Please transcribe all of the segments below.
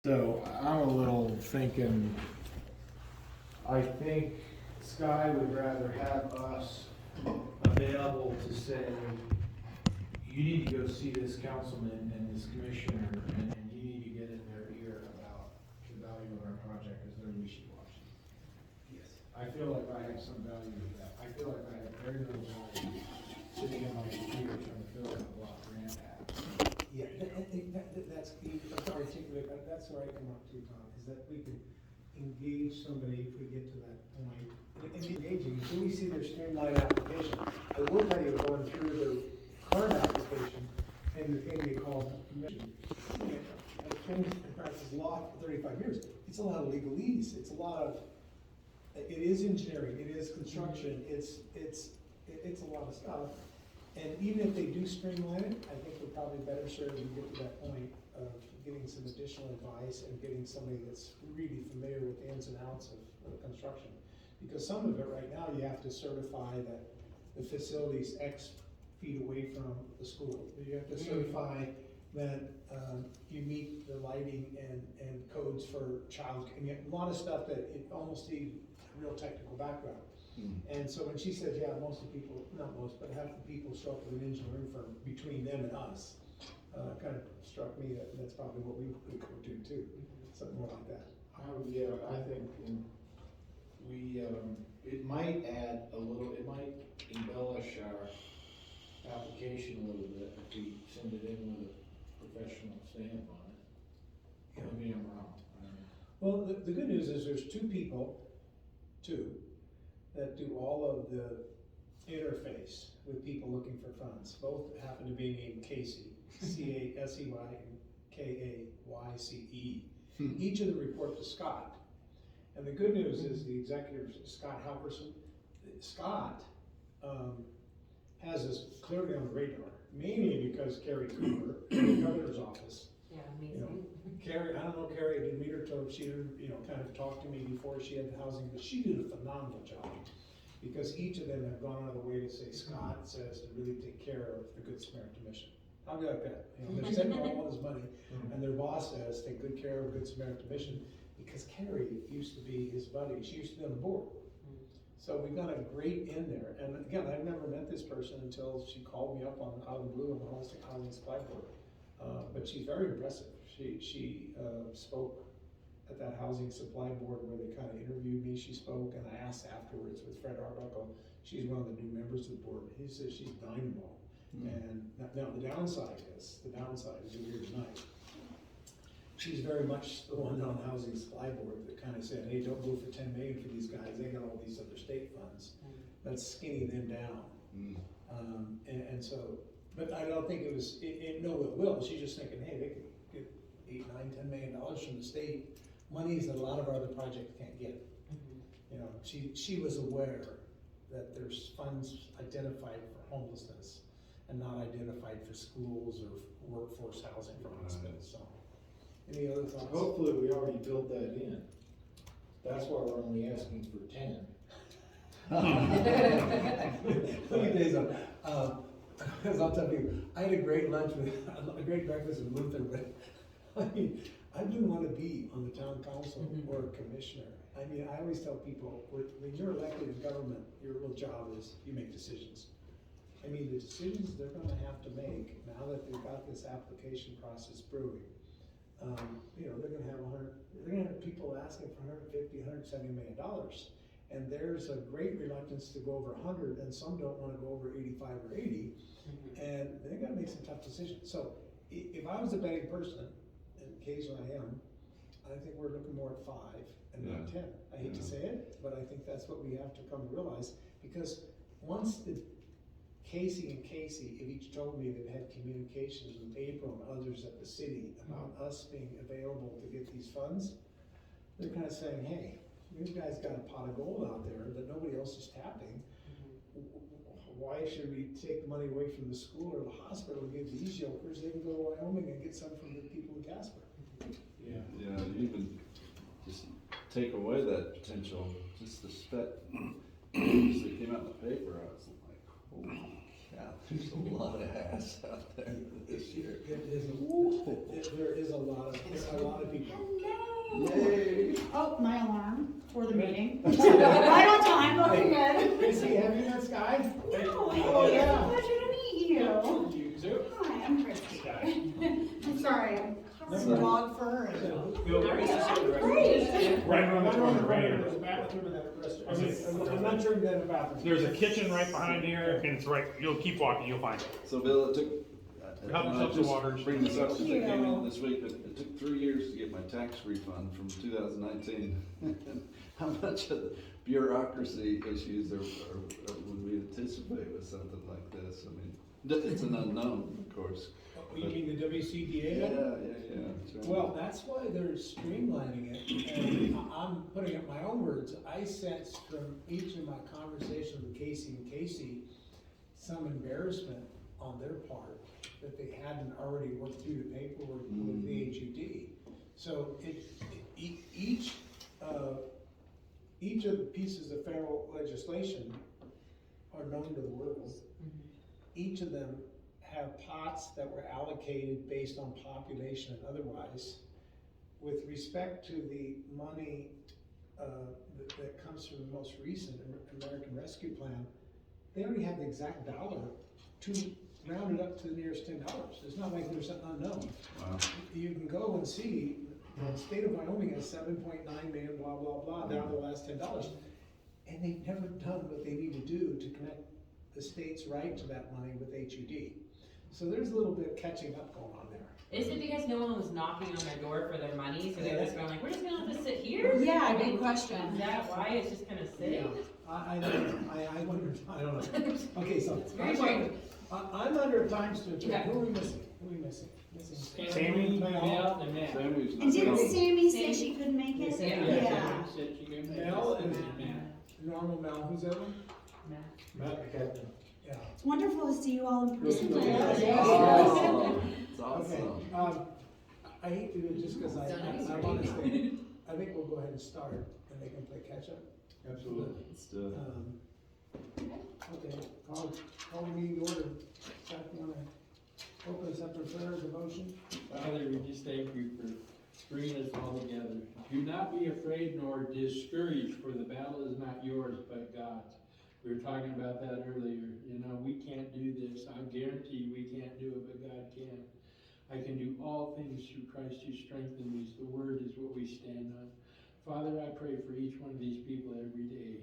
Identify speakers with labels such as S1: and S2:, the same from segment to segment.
S1: So I'm a little thinking, I think Sky would rather have us available to say, you need to go see this councilman and this commissioner, and you need to get in their ear about the value of our project, because they're wishy-washy.
S2: Yes.
S1: I feel like I have some value with that. I feel like I have very little value sitting in my computer trying to fill out a block grant app.
S2: Yeah, that's, I'm sorry, that's where I come up to, Tom, is that we can engage somebody if we get to that point. And engaging, until we see their streamlined application. I will tell you, going through their current application, and the thing they call commission. I've been in practice law for 35 years, it's a lot of legalese, it's a lot of, it is engineering, it is construction, it's a lot of stuff. And even if they do streamline it, I think we're probably better served to get to that point of getting some additional advice and getting somebody that's really familiar with the ins and outs of construction. Because some of it right now, you have to certify that the facility's X feet away from the school. You have to certify that you meet the lighting and codes for child, and a lot of stuff that it almost needs real technical background. And so when she said, yeah, most of the people, not most, but half the people show up with an engineering firm between them and us, kind of struck me that that's probably what we would do too, something more like that.
S1: Yeah, I think it might add a little, it might embellish our application a little bit if we send it in with a professional stamp on it. Maybe I'm wrong. I don't know.
S2: Well, the good news is there's two, that do all of the interface with people looking for funds. Both happen to be named Casey, C-A-S-E-Y and K-A-Y-C-E. Each of them report to Scott. And the good news is the executive, Scott Halverson, Scott has us clearly on the radar, mainly because Carrie Cooper, in the governor's office.
S3: Yeah,
S2: You know,
S3: amazing.
S2: Carrie, I don't know Carrie, I didn't meet her till she, kind of talked to me before she had the housing, but she did a phenomenal job. Because each of them have gone out of the way to say, Scott says to really take care of the Good Samaritan mission. How do you like that? They're spending all this money, and their boss says, take good care of Good Samaritan mission, because Carrie used to be his buddy, she used to be on the board. So we've got a great in there, and again, I've never met this person until she called me up out of the blue on the Housing Supply Board. But she's very impressive. She spoke at that Housing Supply Board where they kind of interviewed me. She spoke, and I asked afterwards with Fred Arbuckle. She's one of the new members of the board. He says she's dynamo. And now the downside is you'll hear tonight. She's very much the one on the Housing Supply Board that kind of said, hey, don't go for 10 million for these guys. They got all these other state funds. Let's skinny them down. And so. But I don't think it was, no, it will. She's just thinking, hey, they could get $8, $9, $10 million from the state, monies that a lot of our other projects can't get. You know, she was aware that there's funds identified for homelessness and not identified for schools or workforce housing for hospitals. So, any other thoughts?
S1: Hopefully we already built that in. That's why we're only asking for 10.
S2: Let me tell you something. Because I'll tell you, I had a great lunch with, a great breakfast with Luther, but I mean, I didn't want to be on the town council or a commissioner. I mean, I always tell people, when you're elected in government, your real job is you make decisions. I mean, the decisions they're going to have to make now that they've got this application process brewing. They're going to have people asking for $150, $170 million. And there's a great reluctance to go over 100, and some don't want to go over 85 or 80, and they got to make some tough decisions. So if I was a betting person, and occasionally I am, I think we're looking more at 5 and not 10. I hate to say it, but I think that's what we have to come to realize, because once Casey and Casey have each told me they've had communications with April and others at the city about us being available to get these funds, they're kind of saying, hey, you guys got a pot of gold out there that nobody else is tapping. Why should we take the money away from the school or the hospital and give these jokers? They can go to Wyoming and get some from the people in Casper.
S1: Yeah.
S4: Yeah, you even just take away that potential, just the spec news that came out in the paper, I was like, holy cow, there's a lot of ass out there this year.
S2: There is a lot of people.
S4: Yay!
S3: Oh, my alarm for the meeting. Right on time, looking good.
S2: Chrissy, have you met Sky?
S3: No,
S2: Oh,
S3: it's
S2: yeah.
S3: a pleasure to meet you.
S2: You too?
S3: Hi, I'm Christy. I'm sorry, I'm covered in
S4: Sorry.
S3: dog fur and.
S2: Great.
S5: Right around the corner, right
S2: There's
S5: here.
S2: a bathroom in that restaurant. I mean, a lunchroom, then a bathroom.
S5: There's a kitchen right behind here, and it's right, you'll keep walking, you'll find it.
S4: So Bill, it took,
S5: Help
S4: and
S5: yourself
S4: I
S5: to water.
S4: just bring this up because it came
S3: Thank
S4: in
S3: you.
S4: this week, but it took 3 years to get my tax refund from 2019. How much of the bureaucracy issues would we anticipate with something like this? I mean, it's an unknown, of course.
S2: You mean the WCDA?
S4: Yeah. That's right.
S2: Well, that's why they're streamlining it, and I'm putting up my own words. I sensed from each of my conversations with Casey and Casey, some embarrassment on their part that they hadn't already worked through the paperwork with the HUD. So each of the pieces of federal legislation are known to the world. Each of them have pots that were allocated based on population and otherwise. With respect to the money that comes from the most recent American Rescue Plan, they already have the exact dollar to round it up to the nearest $10. It's not like there's an unknown.
S4: Wow.
S2: You can go and see, the state of Wyoming has 7.9 million, blah, blah, blah, down to the last $10. And they've never done what they need to do to connect the state's right to that money with HUD. So there's a little bit of catching up going on there.
S6: Is it because no one was knocking on their door for their money, so they're just going like, we're just gonna let this sit here?
S3: Yeah,
S6: I
S3: good
S6: mean,
S3: question.
S6: Is that why it's just kind of sitting?
S2: I wonder, I don't know. Okay, so,
S6: It's very strange.
S2: I'm under a time stretch.
S6: Okay.
S2: Who are we missing? Who are we missing?
S5: Sammy?
S2: Mel.
S4: Sammy's
S3: And didn't
S4: not-
S3: Sammy say she couldn't make it?
S6: Yeah.
S2: Mel and normal Mel, who's that one?
S1: Matt McCaffrey.
S2: Yeah.
S3: It's wonderful to see you all in person.
S2: Yeah.
S4: Oh, it's
S2: Okay,
S4: awesome.
S2: I hate to do it just because I want to stay. I think we'll go ahead and start and they can play catch up.
S1: Absolutely.
S4: Let's do it.
S2: Okay, call the meeting to order. Jack, you wanna open us up in prayer, devotion?
S7: Father, we just thank you for bringing us all together. Do not be afraid nor discouraged, for the battle is not yours, but God's. We were talking about that earlier. You know, we can't do this. I guarantee we can't do it, but God can. I can do all things through Christ who strengthens me. The word is what we stand on. Father, I pray for each one of these people every day.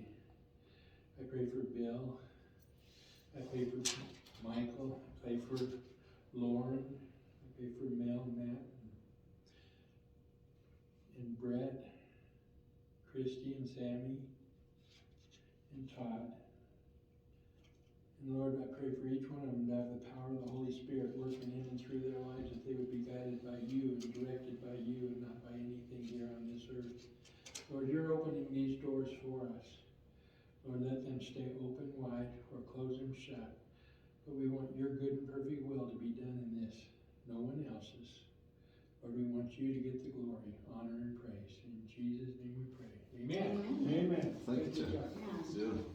S7: I pray for Bill. I pray for Michael. I pray for Lauren. I pray for Mel, Matt, and Brett, Christy and Sammy, and Todd. And Lord, I pray for each one of them to have the power of the Holy Spirit working in and through their lives, that they would be guided by you and directed by you and not by anything here on this earth. Lord, you're opening these doors for us. Lord, let them stay open wide or close them shut. But we want your good and perfect will to be done in this, no one else's. Lord, we want you to get the glory, honor, and praise. In Jesus' name we pray. Amen.
S2: Amen.
S4: Thank you, Jack.
S2: Jack.
S4: Let's do it.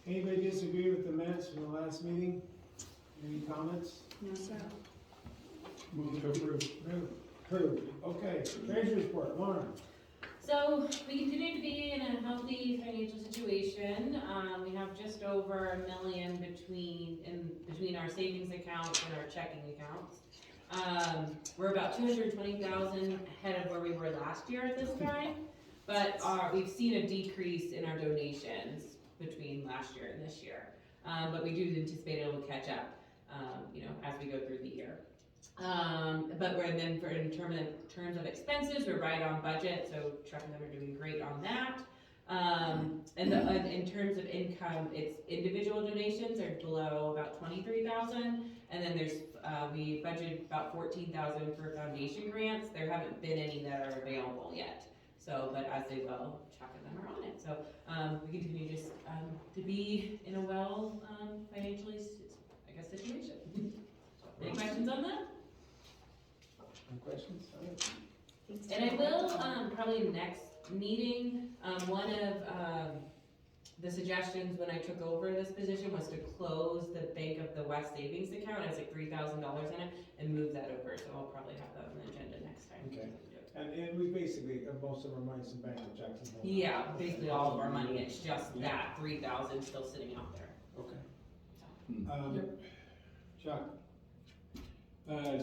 S2: Anybody disagree with the minutes from the last meeting? Any comments?
S3: No, sir.
S7: Move to approve.
S2: Approved. Okay, treasurer's report, Lauren.
S6: So we continue to be in a healthy financial situation. We have just over $1 million between our savings accounts and our checking accounts. We're about 220,000 ahead of where we were last year at this time, but we've seen a decrease in our donations between last year and this year. But we do anticipate it will catch up, as we go through the year. But in terms of expenses, we're right on budget, so Chuck and them are doing great on that. And in terms of income, it's individual donations are below about 23,000, and then there's we budgeted about 14,000 for foundation grants. There haven't been any that are available yet. So, but as they will, Chuck and them are on it. So we continue just to be in a well financially, situation. Any questions on that?
S2: Any questions?
S6: And I will, probably next meeting, one of, the suggestions when I took over this position was to close the Bank of the West savings account. It has like $3,000 in it and move that over. So I'll probably have that on the agenda next time.
S2: Okay. And we basically, most of our money's in Bank of Jackson Hole.
S6: Yeah, basically all of our money, it's just that 3,000 still sitting out there.
S2: Okay.
S7: Yep.
S2: Chuck,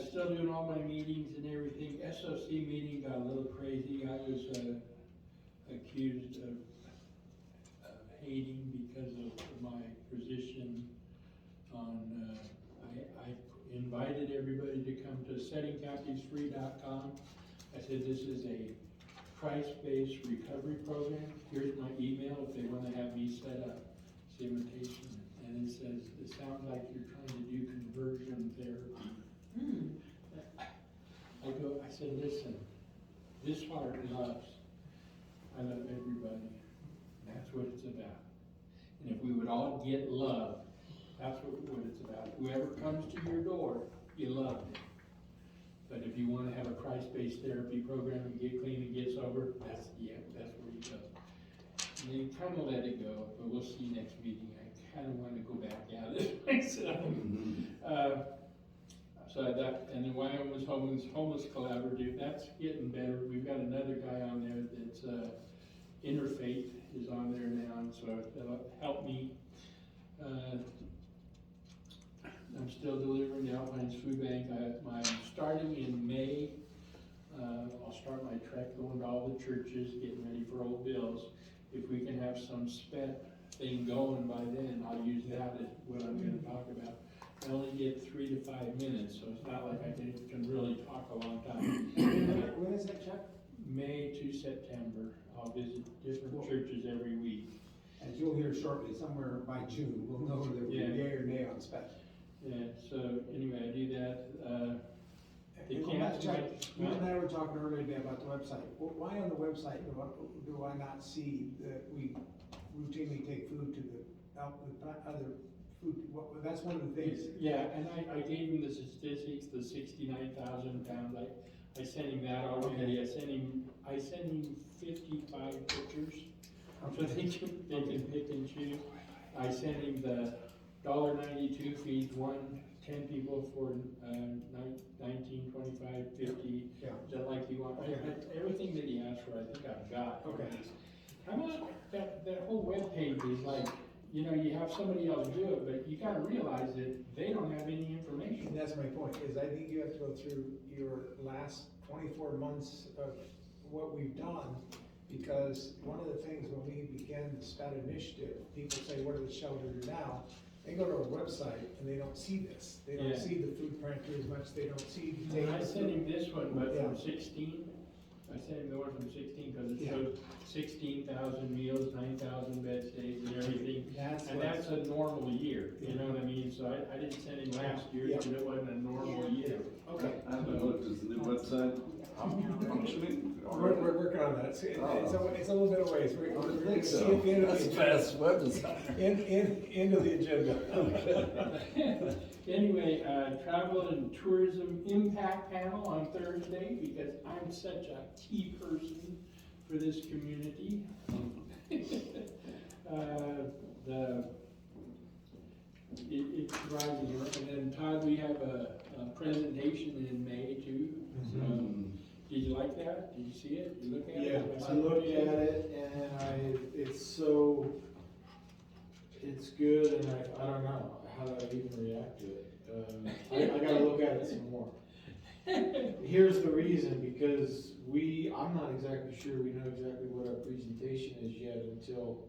S7: Still doing all my meetings and everything. SOC meeting got a little crazy. I was, accused of hating because of my position on, I invited everybody to come to settingcaptivesfree.com. I said, this is a price-based recovery program. Here's my email if they wanna have me set up. It's the invitation, and it says, it sounds like you're trying to do conversion therapy. I said, listen, this heart loves. I love everybody. That's what it's about. And if we would all get love, that's what it's about. Whoever comes to your door, you love them. But if you wanna have a Christ-based therapy program and get clean and get sober, that's where you go. And then kinda let it go, but we'll see next meeting. I kinda wanna go back at it myself. So that, and then Wyoming's Homeless Collaborative, that's getting better. We've got another guy on there that's, Interfaith is on there now, and so that'll help me. I'm still delivering the Alpines Food Bank. I'm starting in May. I'll start my trek going to all the churches, getting ready for Old Bills. If we can have some sped thing going by then, I'll use that as what I'm gonna talk about. I only get 3 to 5 minutes, so it's not like I can really talk a long time.
S2: when is that, Chuck?
S7: May to September, I'll visit different churches every week.
S2: As you'll hear shortly, somewhere by June, we'll know whether we're
S7: Yeah.
S2: yay or nay on spec.
S7: Yeah, so anyway, I do that. They
S2: And
S7: can't-
S2: Chuck, you and I were talking earlier today about the website. Why on the website do I not see that we routinely take food to the other food? That's one of the things.
S7: Yeah, and I gave him the statistics, the 69,000 pounds. I sent him that already. I sent him 55 pictures, so they can pick and choose. I sent him the $1.92 feeds 10 people for 19, 25, 50.
S2: Yeah.
S7: Is that like you want? Everything that he asked for, I think I've got.
S2: Okay.
S7: How about that whole webpage is like, you know, you have somebody else do it, but you gotta realize that they don't have any information.
S2: And that's my point, is I think you have to go through your last 24 months of what we've done, because one of the things when we began the SPAT initiative, people say, what does the shelter do now? They go to our website and they don't see this. They don't
S7: Yeah.
S2: see the food pantry as much, they don't see.
S7: And I sent him this one, but
S2: Yeah.
S7: from 16, I sent him the one from 16, cause it
S2: Yeah.
S7: shows 16,000 meals, 9,000 bed stays and everything.
S2: That's
S7: And
S2: what,
S7: that's a normal year, you know what I mean? So I didn't send him last year,
S2: Yeah.
S7: because it wasn't a normal year.
S2: okay.
S4: I haven't looked, is the new website functioning?
S2: We're working on that. It's a little bit of ways. We're
S4: I
S2: gonna
S4: would think
S2: see
S4: so.
S2: at the end of
S4: That's
S2: the
S4: a
S2: agenda.
S4: fast web design.
S2: End of the agenda.
S7: Anyway, travel and tourism impact panel on Thursday, because I'm such a key person for this community. It's rising, and then Todd, we have a presentation in May too. Did you like that? Did you see it? You look at
S1: Yeah,
S7: it?
S1: I looked at it and it's good and I don't know, how do I even react to it? I gotta look at it some more. Here's the reason, because I'm not exactly sure we know exactly what our presentation is yet until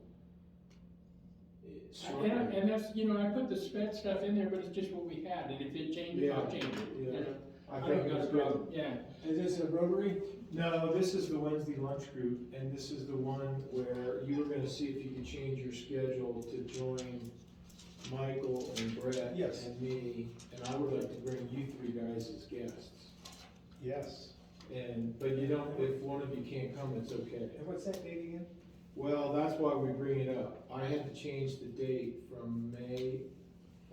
S1: it's short.
S7: And that's, you know, I put the spec stuff in there, but it's just what we had, and if it changes, I'll
S1: Yeah,
S7: change it, you
S1: yeah.
S7: know?
S1: I
S7: don't
S1: think
S7: got
S1: it's
S7: a
S1: good.
S7: problem. Yeah,
S2: Is this a Rotary?
S1: No, this is the Wednesday lunch group, and this is the one where you were gonna see if you could change your schedule to join Michael and Brett
S2: Yes.
S1: and me, and I would like to bring you three guys as guests.
S2: Yes.
S1: But you don't, if one of you can't come, it's okay.
S2: And what's that date again?
S1: Well, that's why we bring it up. I had to change the date from May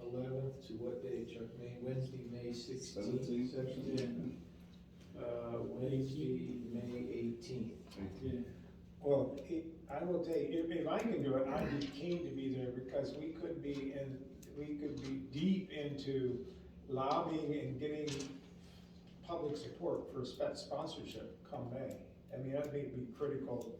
S1: 11th to what date, Chuck? Wednesday, May 16th.
S4: 17th.
S1: Wednesday, May 18th.
S7: yeah.
S2: Well, I will tell you, if I can do it, I'd be keen to be there, because we could be deep into lobbying and getting public support for sponsorship come May. I mean, that may be critical.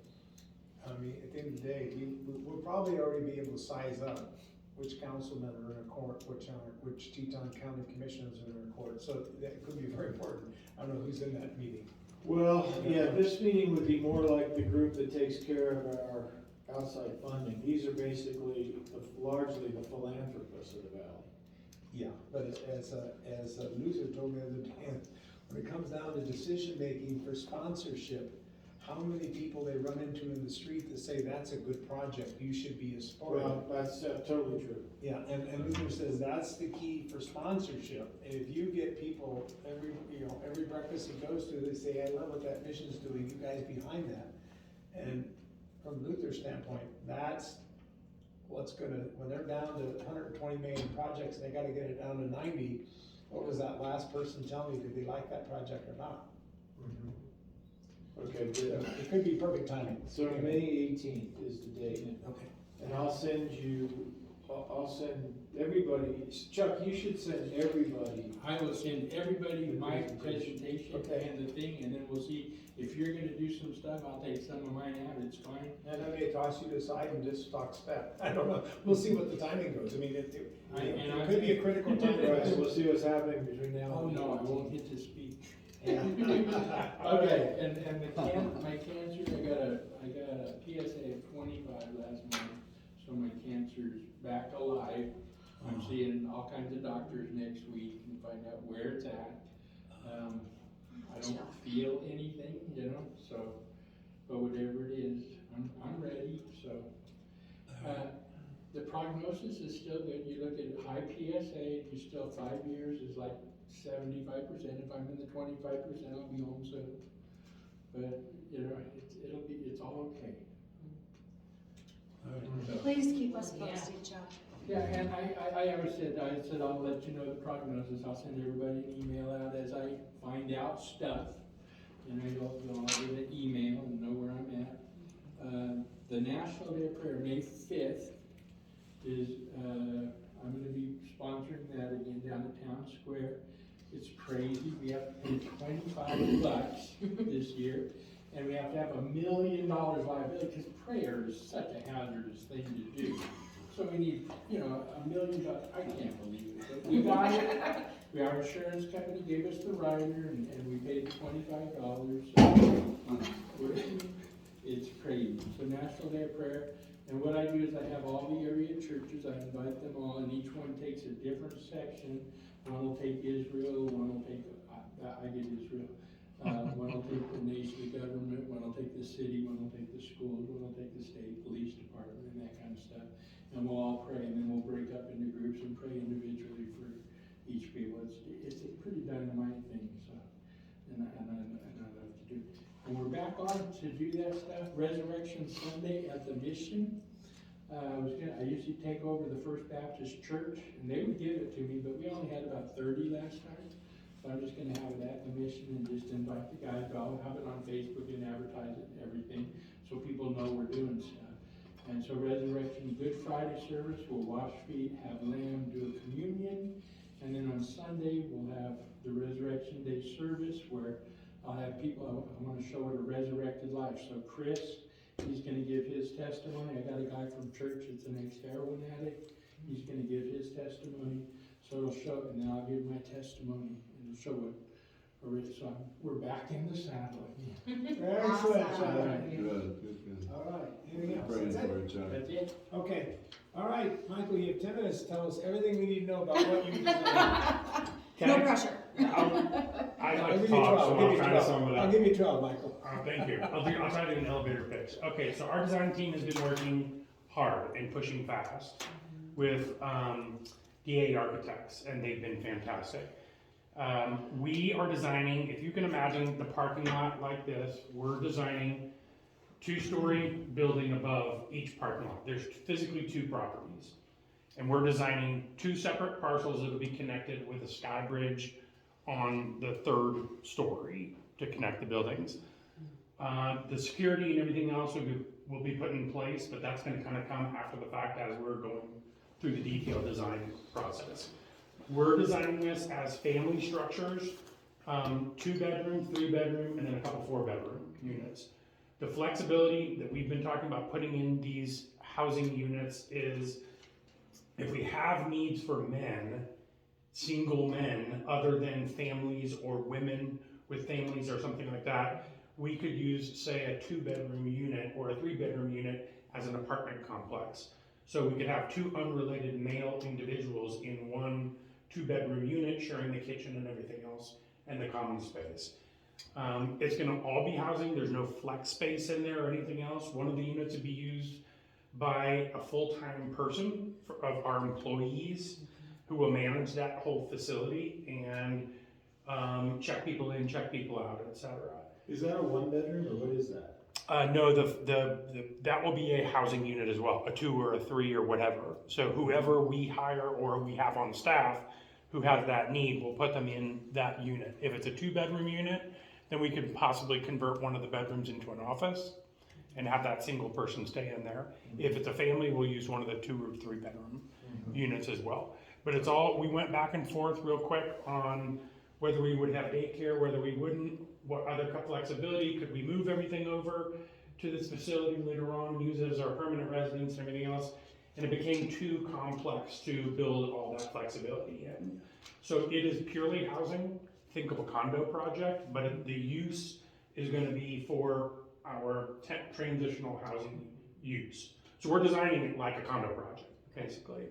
S2: I mean, at the end of the day, we'll probably already be able to size up which councilmen are in a court, which Teton County commissioners are in a court, so that could be very important. I don't know who's in that meeting.
S1: Well, yeah, this meeting would be more like the group that takes care of our outside funding. These are basically largely the philanthropists of the valley.
S2: Yeah, but as Luther told me the other day, when it comes down to decision-making for sponsorship, how many people they run into in the street that say, that's a good project, you should be a supporter.
S1: Well, that's totally true.
S2: Yeah, and Luther says that's the key for sponsorship. If you get people, every breakfast he goes to, they say, I love what that mission's doing, you guys behind that. And from Luther's standpoint, that's what's gonna, when they're down to 120 million projects, and they gotta get it down to 90, what was that last person tell me, did they like that project or not?
S1: Okay,
S2: So
S1: good.
S2: it could be perfect timing.
S1: So May 18th is the date.
S2: Okay.
S1: And I'll send everybody, Chuck, you should send everybody.
S7: I will send everybody my presentation
S2: Okay.
S7: and the thing, and then we'll see, if you're gonna do some stuff, I'll take some of mine out, it's fine.
S2: And I may toss you to the side and just talk spec. I don't know. We'll see what the timing goes. I mean, it could be a critical time.
S1: Right, so we'll see what's happening between now
S7: Oh,
S1: and.
S7: no, I won't get to speak.
S2: Yeah.
S7: Okay, and my cancer, I got a PSA of 25 last month, so my cancer's back alive. I'm seeing all kinds of doctors next week and find out where it's at. I don't feel anything, so, but whatever it is, I'm ready, so. The prognosis is still good. You look at high PSA, you still 5 years is like 75%. If I'm in the 25%, I'll be home soon. But, it's all okay. So-
S3: Please keep us posted, Chuck.
S7: Yeah, and I always said, I'll let you know the prognosis. I'll send everybody an email out as I find out stuff. You'll all get an email and know where I'm at. The National Day of Prayer, May 5th, is, I'm gonna be sponsoring that again down at Town Square. It's crazy, we have to pay $25 this year, and we have to have $1 million liability, because prayer is such a hazardous thing to do. So we need, $1 million, I can't believe it, but we got it. Our insurance company gave us the rider, and we paid $25, so it's crazy. So National Day of Prayer. And what I do is I have all the area churches, I invite them all, and each one takes a different section. One will take Israel, one will take, I get Israel. One will take the nation, the government, one will take the city, one will take the schools, one will take the state police department, and that kind of stuff. And we'll all pray, and then we'll break up into groups and pray individually for each people. It's a pretty dynamite thing, so, and I love to do. And we're back on to do that stuff, Resurrection Sunday at the Mission. I usually take over the First Baptist Church, and they would give it to me, but we only had about 30 last time. So I'm just gonna have it at the Mission and just invite the guys. I'll have it on Facebook and advertise it and everything, so people know we're doing stuff. And so Resurrection, Good Friday service, we'll wash feet, have lamb, do a communion, and then on Sunday, we'll have the Resurrection Day service where I'll have people, I want to show what a resurrected life. So Chris, he's going to give his testimony. I got a guy from church that's an ex-heroin addict. He's going to give his testimony. So it'll show, and then I'll give my testimony, and it'll show what, so we're back in the saddle again.
S2: Excellent,
S3: Awesome.
S2: Chuck.
S7: All right.
S4: Good.
S2: All right, anything else?
S4: Praying
S2: That's it?
S4: for it, Chuck.
S7: That's it?
S2: Okay, all right, Michael, you have 10 minutes to tell us everything we need to know about what you designed.
S3: No pressure.
S5: I
S2: I'll
S5: like to
S2: give you
S5: talk,
S2: 12,
S5: so
S2: I'll
S5: I'll
S2: give you
S5: try to
S2: 12.
S5: sum it
S2: I'll
S5: up.
S2: give you 12, Michael.
S5: Thank you. I'll try to do an elevator pitch. Okay, so our design team has been working hard and pushing fast with DA architects, and they've been fantastic. We are designing, if you can imagine the parking lot like this, we're designing 2-story building above each parking lot. There's physically 2 properties. And we're designing 2 separate parcels that will be connected with a sky bridge on the 3rd story to connect the buildings. The security and everything else will be put in place, but that's gonna kind of come after the fact as we're going through the detailed design process. We're designing this as family structures 2 bedroom, 3 bedroom, and then a couple 4 bedroom units. The flexibility that we've been talking about putting in these housing units is if we have needs for men, single men, other than families or women with families or something like that, we could use, say, a 2 bedroom unit or a 3 bedroom unit as an apartment complex. So we could have 2 unrelated male individuals in one 2 bedroom unit sharing the kitchen and everything else and the common space. It's gonna all be housing, there's no flex space in there or anything else. One of the units would be used by a full-time person of our employees who will manage that whole facility and check people in, check people out, etc.
S1: Is that a 1 bedroom or what is that?
S5: No, that will be a housing unit as well, a 2 or a 3 or whatever. So whoever we hire or we have on staff who has that need, we'll put them in that unit. If it's a 2 bedroom unit, then we could possibly convert one of the bedrooms into an office and have that single person stay in there. If it's a family, we'll use one of the 2 or 3 bedroom units as well. But it's all, we went back and forth real quick on whether we would have daycare, whether we wouldn't, what other flexibility, could we move everything over to this facility later on, use it as our permanent residence and everything else. And it became too complex to build all that flexibility in. So it is purely housing, think of a condo project, but the use is gonna be for our transitional housing use. So we're designing it like a condo project, basically.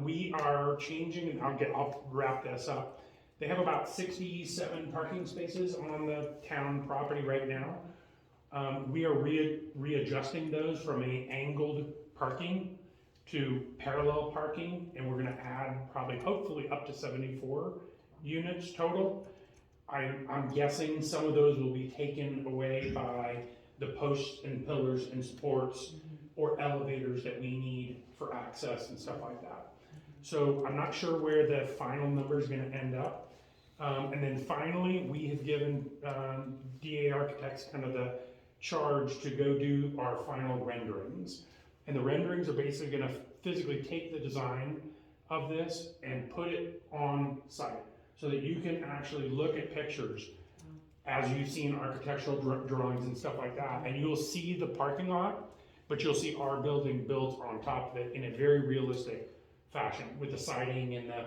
S5: We are changing, and I'll wrap this up. They have about 67 parking spaces on the town property right now. We are readjusting those from a angled parking to parallel parking, and we're gonna add probably, hopefully, up to 74 units total. I'm guessing some of those will be taken away by the posts and pillars and supports or elevators that we need for access and stuff like that. So I'm not sure where the final number is gonna end up. And then finally, we have given DA Architects kind of the charge to go do our final renderings. And the renderings are basically gonna physically take the design of this and put it on site so that you can actually look at pictures as you've seen architectural drawings and stuff like that. And you'll see the parking lot, but you'll see our building built on top of it in a very realistic fashion with the siding and the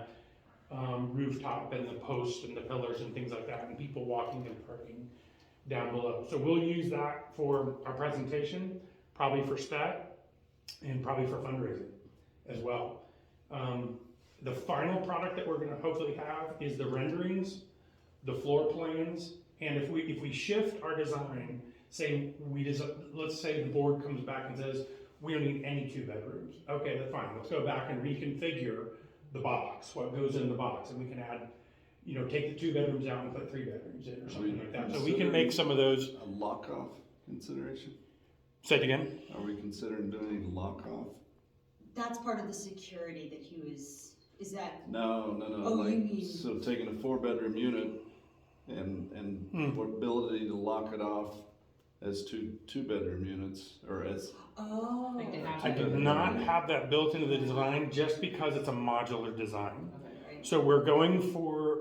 S5: rooftop and the posts and the pillars and things like that, and people walking and parking down below. So we'll use that for our presentation, probably for STAT, and probably for fundraising as well. The final product that we're gonna hopefully have is the renderings, the floor plans, and if we shift our design, say let's say the board comes back and says, we don't need any 2 bedrooms. Okay, that's fine, let's go back and reconfigure the box, what goes in the box, and we can add, take the 2 bedrooms out and put 3 bedrooms in or something like that. So we can make some of those.
S4: A lock-off consideration?
S5: Say it again?
S4: Are we considering doing any lock-off?
S3: That's part of the security that he was, is that,
S4: No,
S3: Oh, you mean-
S4: so taking a 4 bedroom unit and the ability to lock it off as two bedroom units, or as,
S3: oh.
S6: Like the half-
S5: I did not have that built into the design just because it's a modular design.
S3: Right.
S5: So we're going for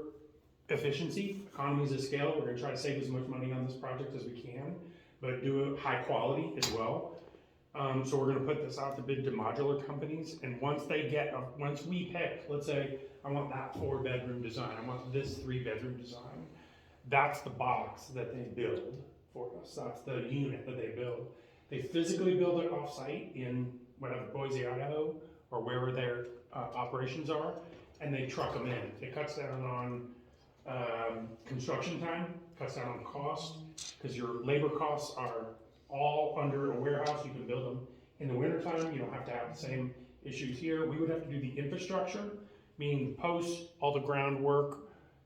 S5: efficiency, economies of scale. We're gonna try to save as much money on this project as we can, but do it high quality as well. So we're gonna put this out to bid to modular companies, and once we pick, let's say, I want that 4 bedroom design, I want this 3 bedroom design, that's the box that they build for us. That's the unit that they build. They physically build it off-site in whatever, Boise, Idaho, or wherever their operations are, and they truck them in. It cuts down on construction time, cuts down on cost, because your labor costs are all under a warehouse. You can build them in the wintertime. You don't have to have the same issues here. We would have to do the infrastructure, meaning posts, all the groundwork,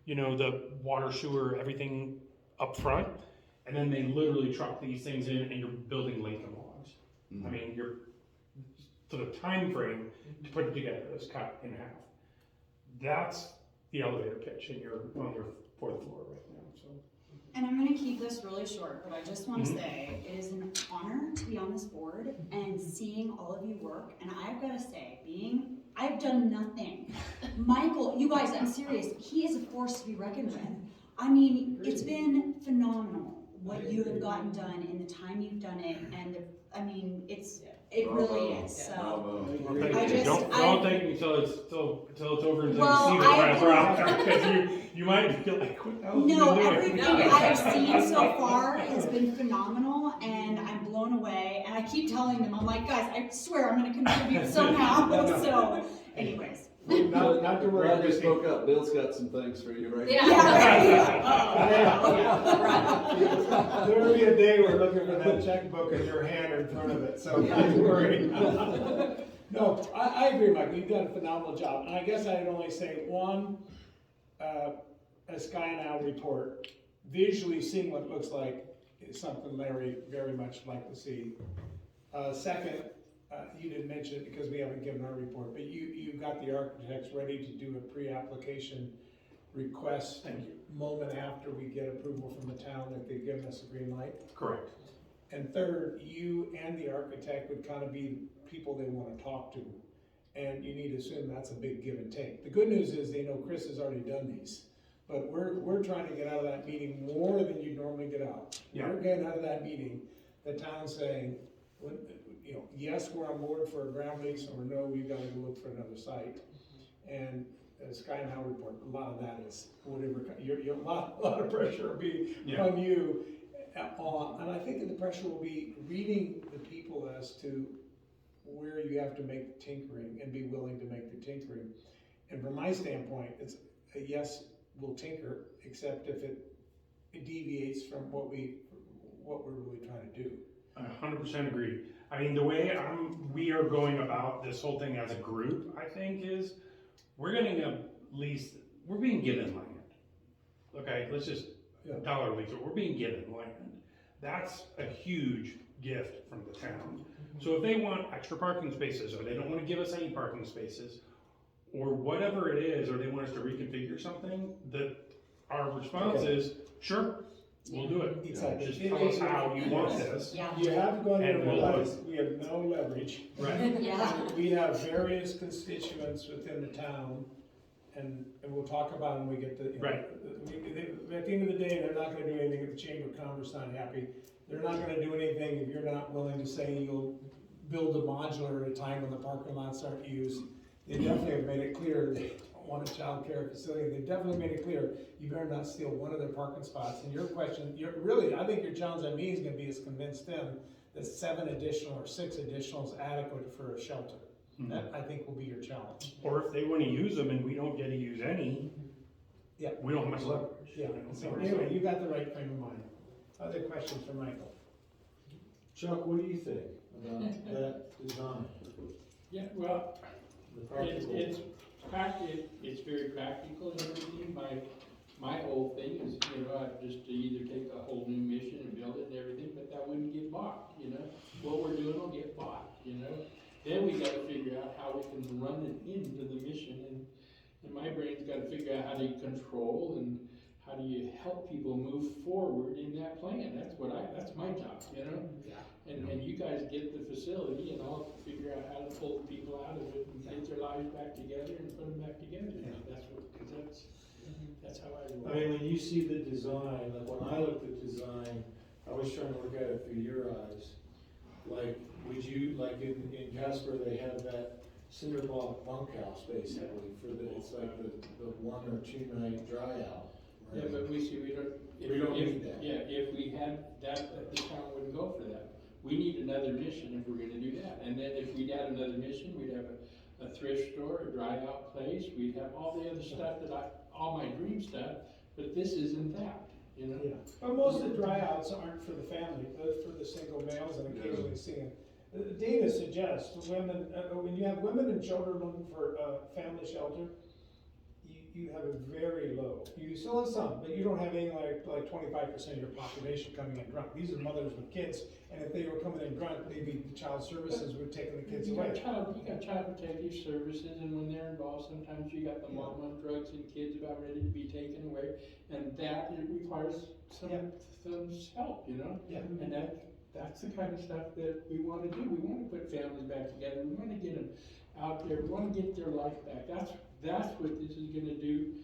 S5: the water, sewer, everything up front. And then they literally truck these things in and you're building Lincoln logs. I mean, so the time frame to put it together is cut in half. That's the elevator pitch, and you're on your 4th floor right now, so.
S3: And I'm gonna keep this really short, but I just wanna say, it is an honor to be on on this board and seeing all of you work, and I've gotta say, I've done nothing. Michael, you guys, I'm serious, he is a force to be reckoned with. I mean, it's been phenomenal what you have gotten done in the time you've done it, and it really is, so.
S4: Bravo.
S5: Well, thank
S3: I
S5: you.
S3: just-
S5: Don't thank me till it's over until
S3: Well,
S5: you see the
S3: I-
S5: final product, because you might feel like, what the hell have you
S3: No,
S5: been doing?
S3: everything I've seen so far has been phenomenal, and I'm blown away, and I keep telling them, I'm like, guys, I swear I'm gonna contribute somehow, so, anyways.
S2: Not to worry,
S4: Glad you
S2: Christie.
S4: spoke up. Bill's got some things for you right
S6: Yeah.
S4: now.
S2: There will be a day we're looking for that checkbook and your hand in front of it, so not to worry. No, I agree, Michael, you've done a phenomenal job, and I guess I'd only say one, a Sky Now report, visually seeing what it looks like is something Larry very much like to see. Second, you didn't mention it because we haven't given our report, but you got the architects ready to do a pre-application request.
S5: Thank you.
S2: Moment after we get approval from the town that they've given us a green light.
S5: Correct.
S2: And third, you and the architect would kind of be people they want to talk to. And you need to assume that's a big give and take. The good news is they know Chris has already done these. But we're trying to get out of that meeting more than you normally get out.
S5: Yeah.
S2: We're getting out of that meeting, the town saying, yes, we're on board for a ground lease, or no, we've got to go look for another site. And Sky Now report, a lot of that is whatever, a lot of pressure will be on you. And I think that the pressure will be reading the people as to where you have to make the tinkering and be willing to make the tinkering. And from my standpoint, it's a yes, we'll tinker, except if it deviates from what we're really trying to do.
S5: I 100% agree. I mean, the way we are going about this whole thing as a group, I think, is we're getting we're being given land. Okay, let's just tell our leaser, we're being given land. That's a huge gift from the town. So if they want extra parking spaces, or they don't want to give us any parking spaces, or whatever it is, or they want us to reconfigure something, our response is, sure, we'll do it.
S2: Exactly.
S5: Just tell us how you want this.
S3: Yeah,
S2: You have to go in there and
S5: And we'll do
S2: realize we have no leverage.
S5: Right.
S3: yeah.
S2: We have various constituents within the town, and we'll talk about them when we get to.
S5: Right.
S2: At the end of the day, they're not gonna do anything if the Chamber of Commerce is not happy. They're not gonna do anything if you're not willing to say you'll build a modular at a time when the parking lots aren't used. They definitely have made it clear they don't want a child care facility. They definitely made it clear you better not steal one of their parking spots. And your question, I think your challenge on me is gonna be is convince them that 7 additional or 6 additional is adequate for a shelter.
S5: Mhm.
S2: That, I think, will be your challenge.
S5: Or if they want to use them and we don't get to use any,
S2: Yeah.
S5: we don't have much leverage.
S2: Yeah,
S5: You know,
S2: so anyway, you got the right frame of mind. Other questions for Michael?
S1: Chuck, what do you think about that design?
S7: Yeah, well,
S1: The practical?
S7: it's very practical and everything. My whole thing is, just to either take a whole new mission and build it and everything, but that wouldn't get bought, What we're doing will get bought, Then we gotta figure out how we can run it into the mission, and my brain's gotta figure out how do you control and how do you help people move forward in that plan. That's my job, And you guys get the facility, and I'll figure out how to pull the people out of it and get their lives back together and put them back together. That's how I roll.
S1: I mean, when you see the design, like when I looked at design, I was trying to look at it through your eyes. Like, would you, like in Casper, they have that cinder block bunkhouse basically it's like the 1 or 2 night dry out.
S7: Yeah, but we don't.
S1: We don't need that.
S7: Yeah, if we had that, the town wouldn't go for that. We need another mission if we're gonna do that. And then if we'd add another mission, we'd have a thrift store, a dry out place, we'd have all the other stuff all my dream stuff, but this isn't that,
S2: Yeah, but most of the dry outs aren't for the family, they're for the single males and occasionally seeing. Dana suggests women, when you have women and children looking for a family shelter, you have a very low, you still have some, but you don't have any like 25% of your population coming in drunk. These are mothers with kids, and if they were coming in drunk, maybe the child services would take the kids
S7: You
S2: away.
S7: got child protective services, and when they're involved, sometimes you got the mom on drugs and kids about ready to be taken away, and that it requires some help,
S2: Yeah.
S7: And that's the kind of stuff that we wanna do. We wanna put families back together. We wanna get them out there. We wanna get their life back. That's what this is gonna do.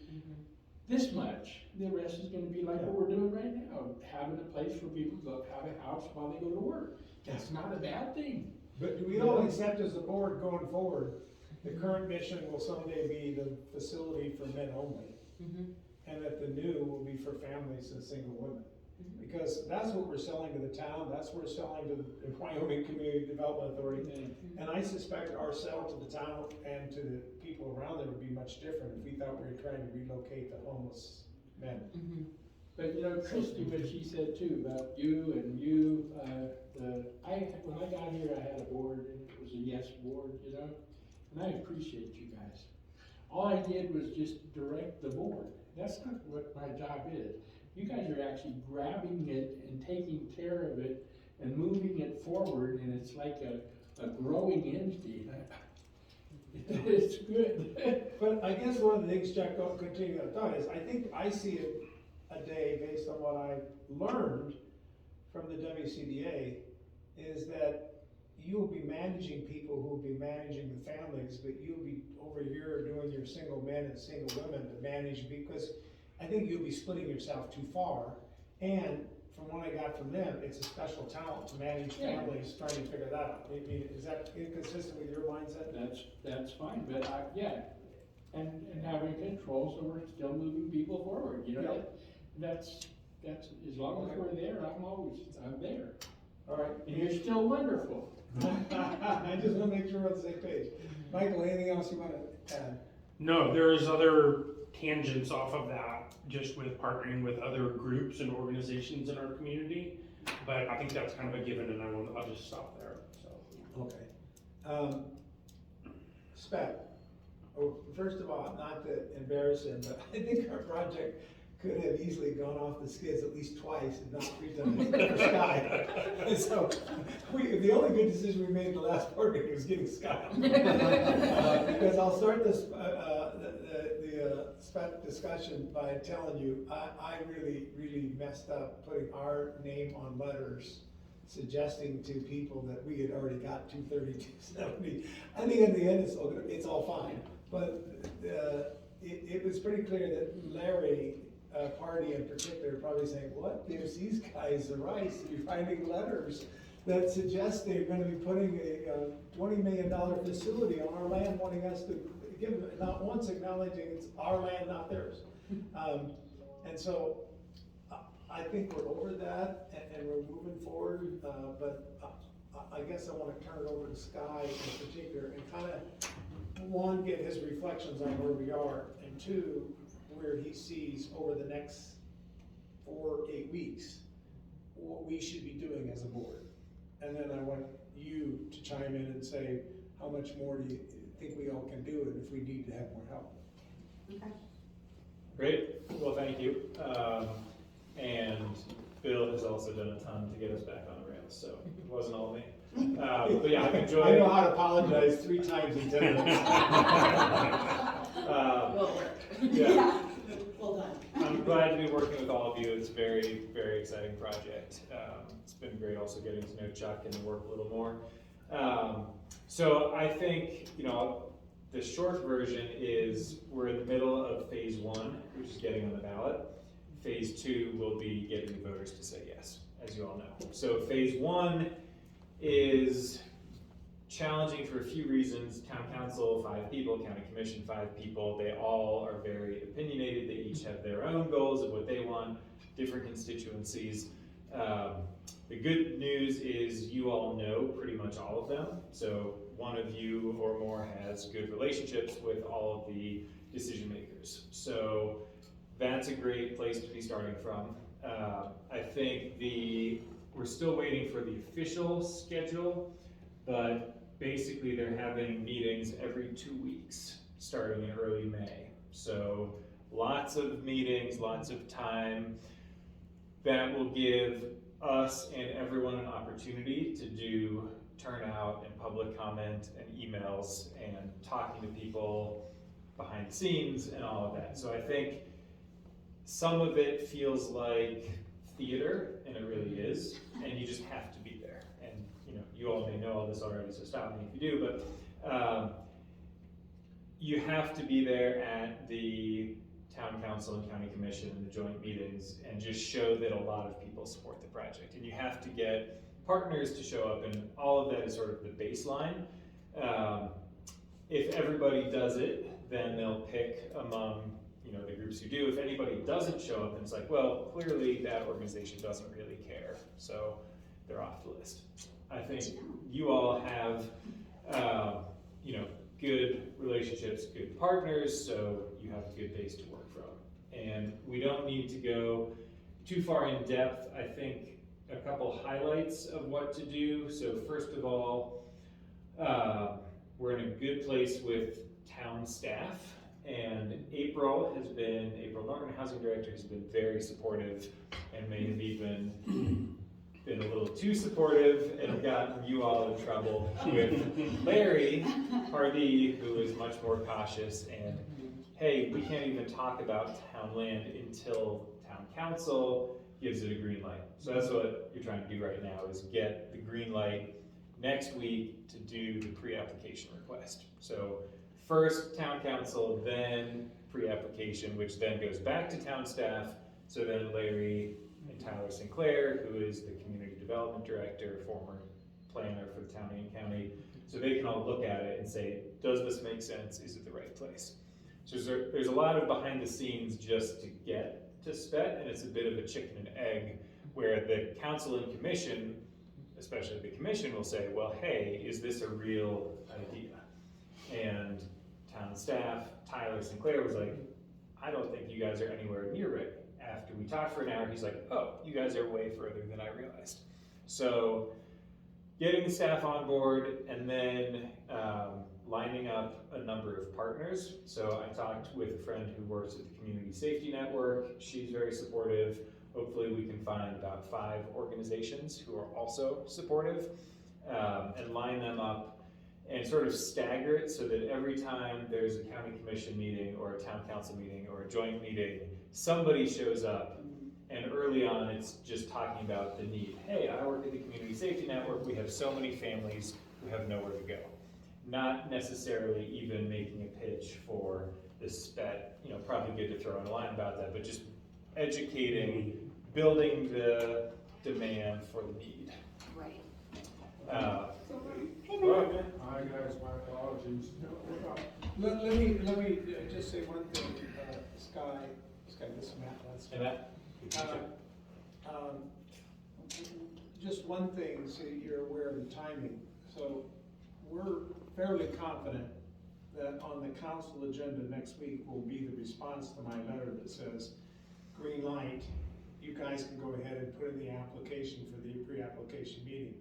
S7: This much. The rest is gonna be like what we're doing right now, having a place for people to go have a house while they go to work. That's not a bad thing.
S2: But do we all accept as a board going forward, the current mission will someday be the facility for men only? And that the new will be for families and single women? Because that's what we're selling to the town, that's what we're selling to the Wyoming Community Development Authority. And I suspect our sell to the town and to the people around there would be much different if we thought we were trying to relocate the homeless men.
S7: But you know, Christie, what she said too about you and you, when I got here, I had a board and it was a yes board, you know, and I appreciate you guys. All I did was just direct the board. That's not what my job is. You guys are actually grabbing it and taking care of it and moving it forward, and it's like a growing entity. It's good.
S2: But I guess one of the things, Jack, don't continue that thought, is I think I see it a day based on what I've learned from the WCDA, is that you'll be managing people who will be managing the families, but you'll be over here doing your single men and single women to manage, because I think you'll be splitting yourself too far. And from what I got from them, it's a special talent to manage families, trying to figure that out. I mean, is that inconsistent with your mindset?
S7: That's fine, but and having control, so we're still moving people forward, you know, that's, as long as we're there, I'm there.
S2: All right.
S7: And you're still wonderful.
S2: I just wanna make sure we're on the same page. Michael, anything else you wanna add?
S5: No, there's other tangents off of that, just with partnering with other groups and organizations in our community. But I think that's kind of a given, and I'll just stop there, so.
S2: Okay. Spec, first of all, not to embarrass him, but I think our project could have easily gone off the skids at least twice, if not 3 times, for Sky. And so, the only good decision we made in the last board meeting was getting Sky. Because I'll start this, the spec discussion by telling you, I really, really messed up putting our name on letters suggesting to people that we had already got 230, 270. I think in the end, it's all fine. But it was pretty clear that Larry, Party in particular, probably saying, what gives these guys the rights to be writing letters that suggest they're gonna be putting a $20 million facility on our land, wanting us to give them, not once acknowledging it's our land, not theirs. And so I think we're over that and we're moving forward, but I guess I wanna turn it over to Sky in particular and kind of, one, get his reflections on where we are, and two, where he sees over the next 4-8 weeks what we should be doing as a board. And then I want you to chime in and say, how much more do you think we all can do, and if we need to have more help?
S3: Okay.
S8: Great, well, thank you. And Bill has also done a ton to get us back on the rails, so it wasn't all me. But yeah, I've enjoyed.
S2: I know how to apologize 3 times in 10 minutes.
S3: Well worked.
S8: Yeah.
S3: Well done.
S8: I'm glad to be working with all of you. It's a very, very exciting project. It's been great also getting to know Chuck and work a little more. So I think, you know, the short version is we're in the middle of phase 1, which is getting on the ballot. Phase 2 will be getting the voters to say yes, as you all know. So phase 1 is challenging for a few reasons. Town council, 5 people, county commission, 5 people. They all are very opinionated. They each have their own goals of what they want, different constituencies. The good news is you all know pretty much all of them. So one of you or more has good relationships with all of the decision makers. So that's a great place to be starting from. I think we're still waiting for the official schedule, but basically they're having meetings every 2 weeks, starting in early May. So lots of meetings, lots of time. That will give us and everyone an opportunity to do turnout and public comment and emails and talking to people behind the scenes and all of that. So I think some of it feels like theater, and it really is, and you just have to be there. know all this already, so stop me if you do, but, you have to be there at the town council and county commission and the joint meetings and just show that a lot of people support the project. And you have to get partners to show up, and all of that is sort of the baseline. If everybody does it, then they'll pick among, you know, the groups who do. If anybody doesn't show up, then it's like, well, clearly that organization doesn't really care, so they're off the list. I think you all have, you know, good relationships, good partners, so you have a good base to work from. And we don't need to go too far in depth. I think a couple highlights of what to do. So first of all, we're in a good place with town staff, and April Norton, Housing Director, has been very supportive and may have even been a little too supportive and gotten you all in trouble with Larry Hardy, who is much more cautious and, hey, we can't even talk about town land until town council gives it a green light. So that's what you're trying to do right now, is get the green light next week to do the pre-application request. So first town council, then pre-application, which then goes back to town staff. So then Larry and Tyler Sinclair, who is the community development director, former planner for the town and county, so they can all look at it and say, does this make sense? Is it the right place? So there's a lot of behind the scenes just to get to SPET, and it's a bit of a chicken and egg, where the council and commission, especially the commission, will say, well, hey, is this a real idea? And town staff, Tyler Sinclair, was like, I don't think you guys are anywhere near ready. After we talked for an hour, he's like, oh, you guys are way further than I realized. So getting the staff on board, and then lining up a number of partners. So I talked with a friend who works at the Community Safety Network. She's very supportive. Hopefully we can find about 5 organizations who are also supportive, and line them up and sort of stagger it so that every time there's a county commission meeting or a town council meeting or a joint meeting, somebody shows up. And early on, it's just talking about the need. Hey, I work at the Community Safety Network. We have so many families who have nowhere to go. Not necessarily even making a pitch for the SPET, you know, probably good to throw in a line about that, but just educating, building the demand for the need.
S3: Right.
S2: Hi guys, my apologies. Let me just say one thing, Sky, this is Matt, that's.
S8: And that,
S2: Just one thing, so you're aware of the timing. So we're fairly confident that on the council agenda next week will be the response to my letter that says, green light, you guys can go ahead and put in the application for the pre-application meeting.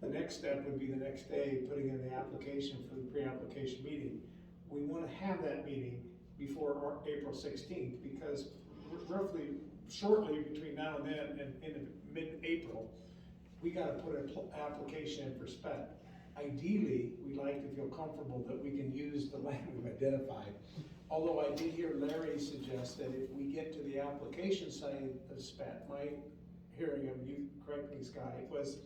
S2: The next step would be the next day, putting in the application for the pre-application meeting. We want to have that meeting before April 16th, because roughly, shortly between now and then, and in mid-April, we got to put an application in for SPET. Ideally, we like to feel comfortable that we can use the land we've identified. Although I did hear Larry suggest that if we get to the application side of SPET, my hearing of you, correct me, Sky, was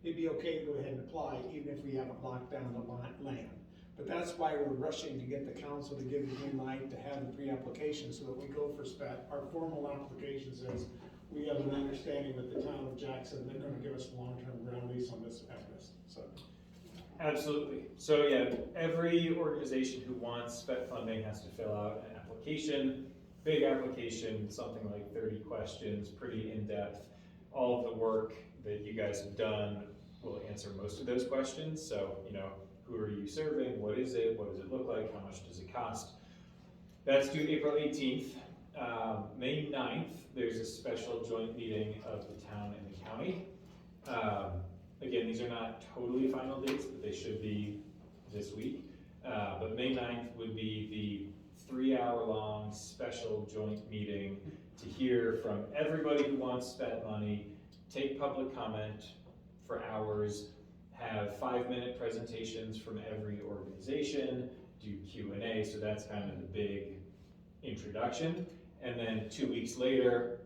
S2: it'd be okay to go ahead and apply even if we haven't locked down the land. But that's why we're rushing to get the council to give the green light to have the pre-application so that we go for SPET. Our formal application says we have an understanding with the town of Jackson, they're gonna give us a long-term ground lease on this premise, so.
S8: absolutely. So yeah, every organization who wants SPET funding has to fill out an application, big application, something like 30 questions, pretty in-depth. All of the work that you guys have done will answer most of those questions. So, you know, who are you serving? What is it? What does it look like? How much does it cost? That's due April 18th. May 9th, there's a special joint meeting of the town and the county. Again, these are not totally final dates, but they should be this week. But May 9th would be the 3-hour-long special joint meeting to hear from everybody who wants SPET money, take public comment for hours, have 5-minute presentations from every organization, do Q&A, so that's kind of the big introduction. And then 2 weeks later,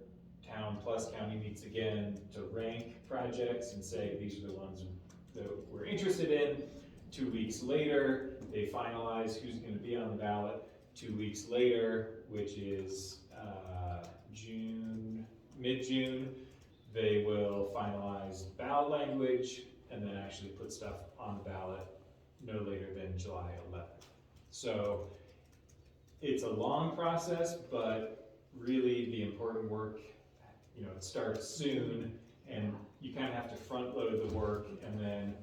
S8: town plus county meets again to rank projects and say, these are the ones that we're interested in. 2 weeks later, they finalize who's gonna be on the ballot. 2 weeks later, which is mid-June, they will finalize ballot language and then actually put stuff on the ballot no later than July 11th. So it's a long process, but really the important work, you know, it starts soon, and you kind of have to front load the work, and then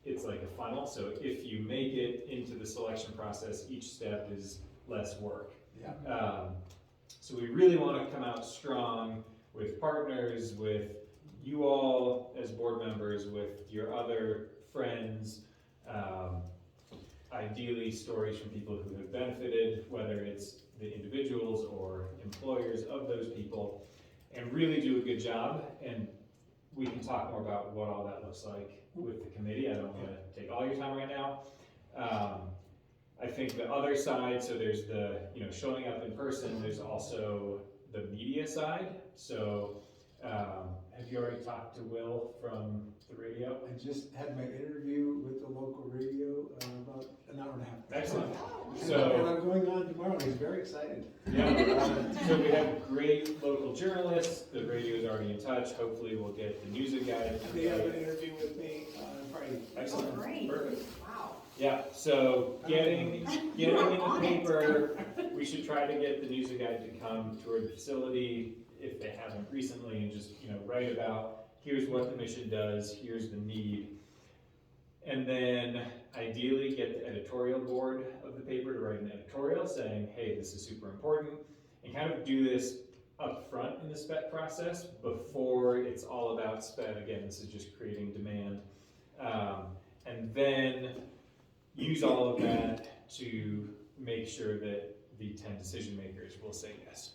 S8: it's like a funnel. So if you make it into the selection process, each step is less work.
S2: Yeah.
S8: So we really want to come out strong with partners, with you all as board members, with your other friends, ideally stories from people who have benefited, whether it's the individuals or employers of those people, and really do a good job. And we can talk more about what all that looks like with the committee. I don't want to take all your time right now. I think the other side, so there's the, you know, showing up in person, there's also the media side. So have you already talked to Will from the radio?
S2: I just had my interview with the local radio about an hour and a half.
S8: Excellent.
S2: And
S8: So,
S2: I'm going on tomorrow, he's very excited.
S8: yeah, so we have great local journalists, the radio is already in touch, hopefully we'll get the news guide.
S2: They have an interview with me on Friday.
S8: Excellent.
S3: Great.
S8: Perfect.
S3: Wow.
S8: Yeah, so getting
S3: You are
S8: in the
S3: on it.
S8: paper, we should try to get the news guide to come tour the facility if they haven't recently, and just, you know, write about, here's what the mission does, here's the need. And then ideally get the editorial board of the paper to write an editorial saying, hey, this is super important, and kind of do this up front in the spec process before it's all about spec. Again, this is just creating demand. And then use all of that to make sure that the 10 decision makers will say yes.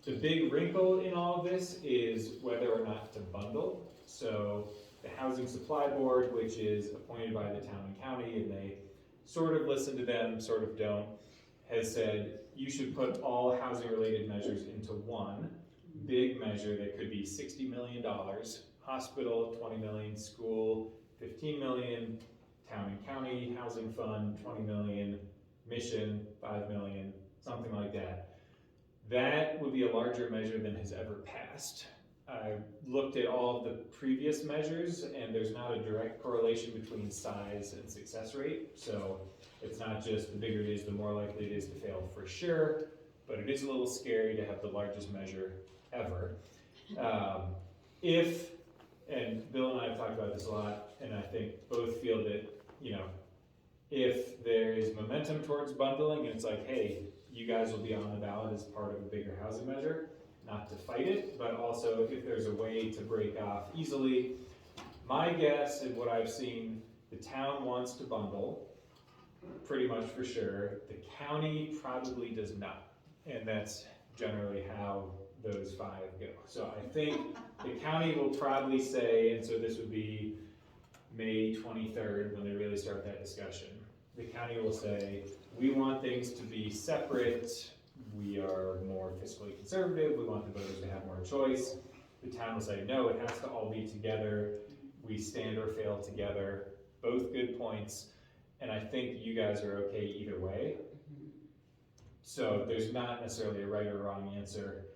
S8: The big wrinkle in all of this is whether or not to bundle. So the Housing Supply Board, which is appointed by the town and county, and they sort of listen to them, sort of don't, has said you should put all housing related measures into one big measure that could be $60 million, hospital 20 million, school 15 million, town and county housing fund 20 million, mission 5 million, something like that. That would be a larger measure than has ever passed. I looked at all of the previous measures, and there's not a direct correlation between size and success rate. So it's not just the bigger it is, the more likely it is to fail for sure, but it is a little scary to have the largest measure ever. And Bill and I have talked about this a lot, and I think both feel that, you know, if there is momentum towards bundling, and it's like, hey, you guys will be on the ballot as part of a bigger housing measure, not to fight it, but also if there's a way to break off easily. My guess and what I've seen, the town wants to bundle, pretty much for sure. The county probably does not, and that's generally how those 5 go. So I think the county will probably say, and so this would be May 23rd when they really start that discussion. The county will say, we want things to be separate, we are more fiscally conservative, we want the voters to have more choice. The town will say, no, it has to all be together, we stand or fail together, both good points, and I think you guys are okay either way. So there's not necessarily a right or wrong answer,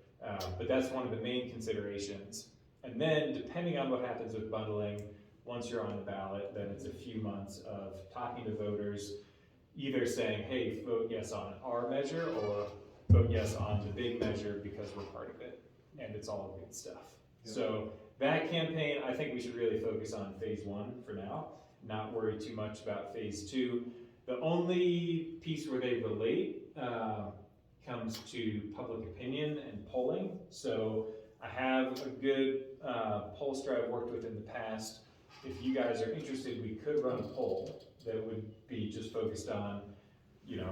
S8: but that's one of the main considerations. And then depending on what happens with bundling, once you're on the ballot, then it's a few months of talking to voters, either saying, hey, vote yes on our measure, or vote yes on the big measure because we're part of it, and it's all good stuff. Yeah. So that campaign, I think we should really focus on phase 1 for now, not worry too much about phase 2. The only piece where they relate comes to public opinion and polling. So I have a good pollster I've worked with in the past. If you guys are interested, we could run a poll that would be just focused on, you know,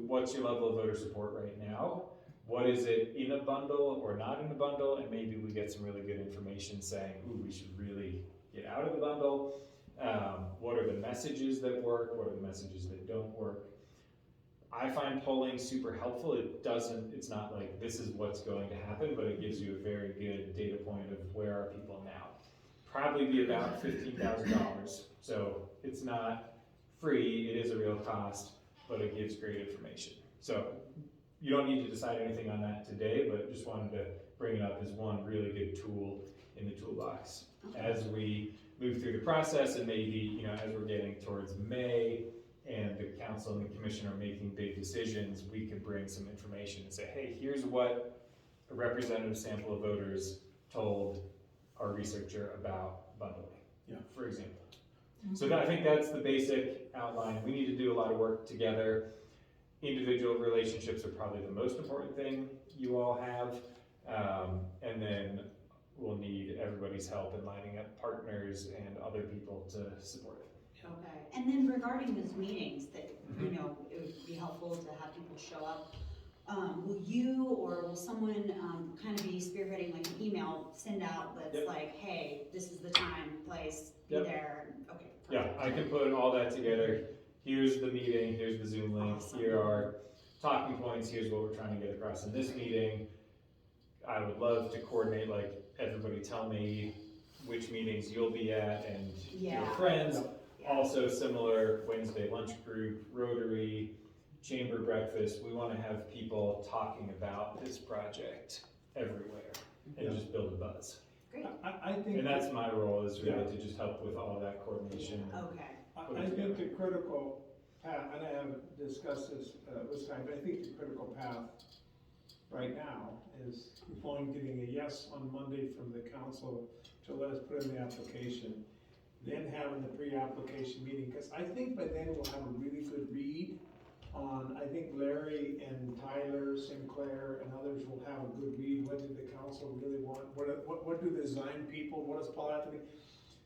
S8: what's your level of voter support right now? What is it in a bundle or not in a bundle? And maybe we get some really good information saying, ooh, we should really get out of the bundle. What are the messages that work? What are the messages that don't work? I find polling super helpful. It's not like this is what's going to happen, but it gives you a very good data point of where are people now. probably be about $15,000. So it's not free, it is a real cost, but it gives great information. So you don't need to decide anything on that today, but just wanted to bring it up as one really good tool in the toolbox. As we move through the process and maybe, as we're getting towards May and the council and the commission are making big decisions, we could bring some information and say, hey, here's what a representative sample of voters told our researcher about bundling, for example. So I think that's the basic outline. We need to do a lot of work together. Individual relationships are probably the most important thing you all have. And then we'll need everybody's help in lining up partners and other people to support it.
S3: Okay, and then regarding those meetings that, it would be helpful to have people show up. Will you or will someone, kind of be spearheading like an email, send out that's
S8: Yep.
S3: like, hey, this is the time, place, be
S8: Yep.
S3: there, okay.
S8: Yeah,
S3: perfect.
S8: I can put all that together. Here's the meeting, here's the Zoom link,
S3: Awesome.
S8: here are talking points, here's what we're trying to get across in this meeting. I would love to coordinate, like, everybody tell me which meetings you'll be at and your
S3: Yeah.
S8: friends.
S3: Yeah.
S8: Also similar Wednesday lunch group, Rotary, chamber breakfast. We wanna have people talking about this project everywhere and just build a buzz.
S3: Great,
S2: I think.
S8: And that's my role, is really to just help with all of that coordination.
S3: okay,
S2: I think the critical path, and I haven't discussed this with time, but I think the critical path right now is one, getting a yes on Monday from the council to let us put in the application, then having the pre-application meeting, because I think by then we'll have a really good read on, I think Larry and Tyler, Sinclair, and others will have a good read. What did the council really want? What do the design people, what does Paul have to be?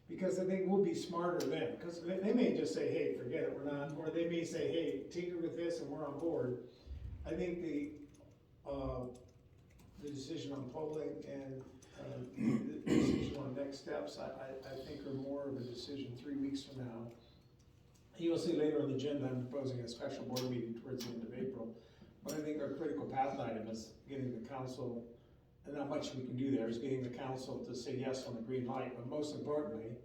S2: Because I think we'll be smarter then, because they may just say, hey, forget it, we're not, or they may say, hey, tinker with this and we're on board. I think the decision on polling and the decision on next steps, I think are more of a decision 3 weeks from now. You'll see later on the agenda, I'm proposing a special board meeting towards the end of April. But I think our critical path item is getting the council, and not much we can do there, is getting the council to say yes on the green light, but most importantly,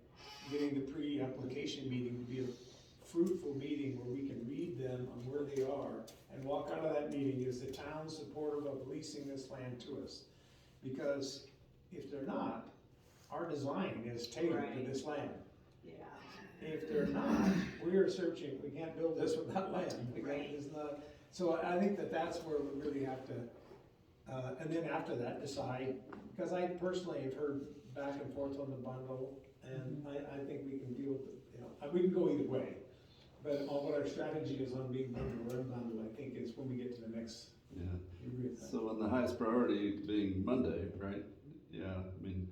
S2: getting the pre-application meeting to be a fruitful meeting where we can read them on where they are and walk out of that meeting, is the town supportive of leasing this land to us? Because if they're not, our design is tailored to
S3: Right.
S2: this land.
S3: yeah.
S2: If they're not, we are searching, we can't build this without land.
S3: Right.
S2: It's not, so I think that that's where we really have to, and then after that, decide, because I personally have heard back and forth on the bundle, and I think we can deal with it, we can go either way. But on what our strategy is on being bundled or unbundled, I think is when we get to the next.
S4: Yeah.
S2: You agree with that?
S4: So on the highest priority being Monday, right? Yeah, I mean,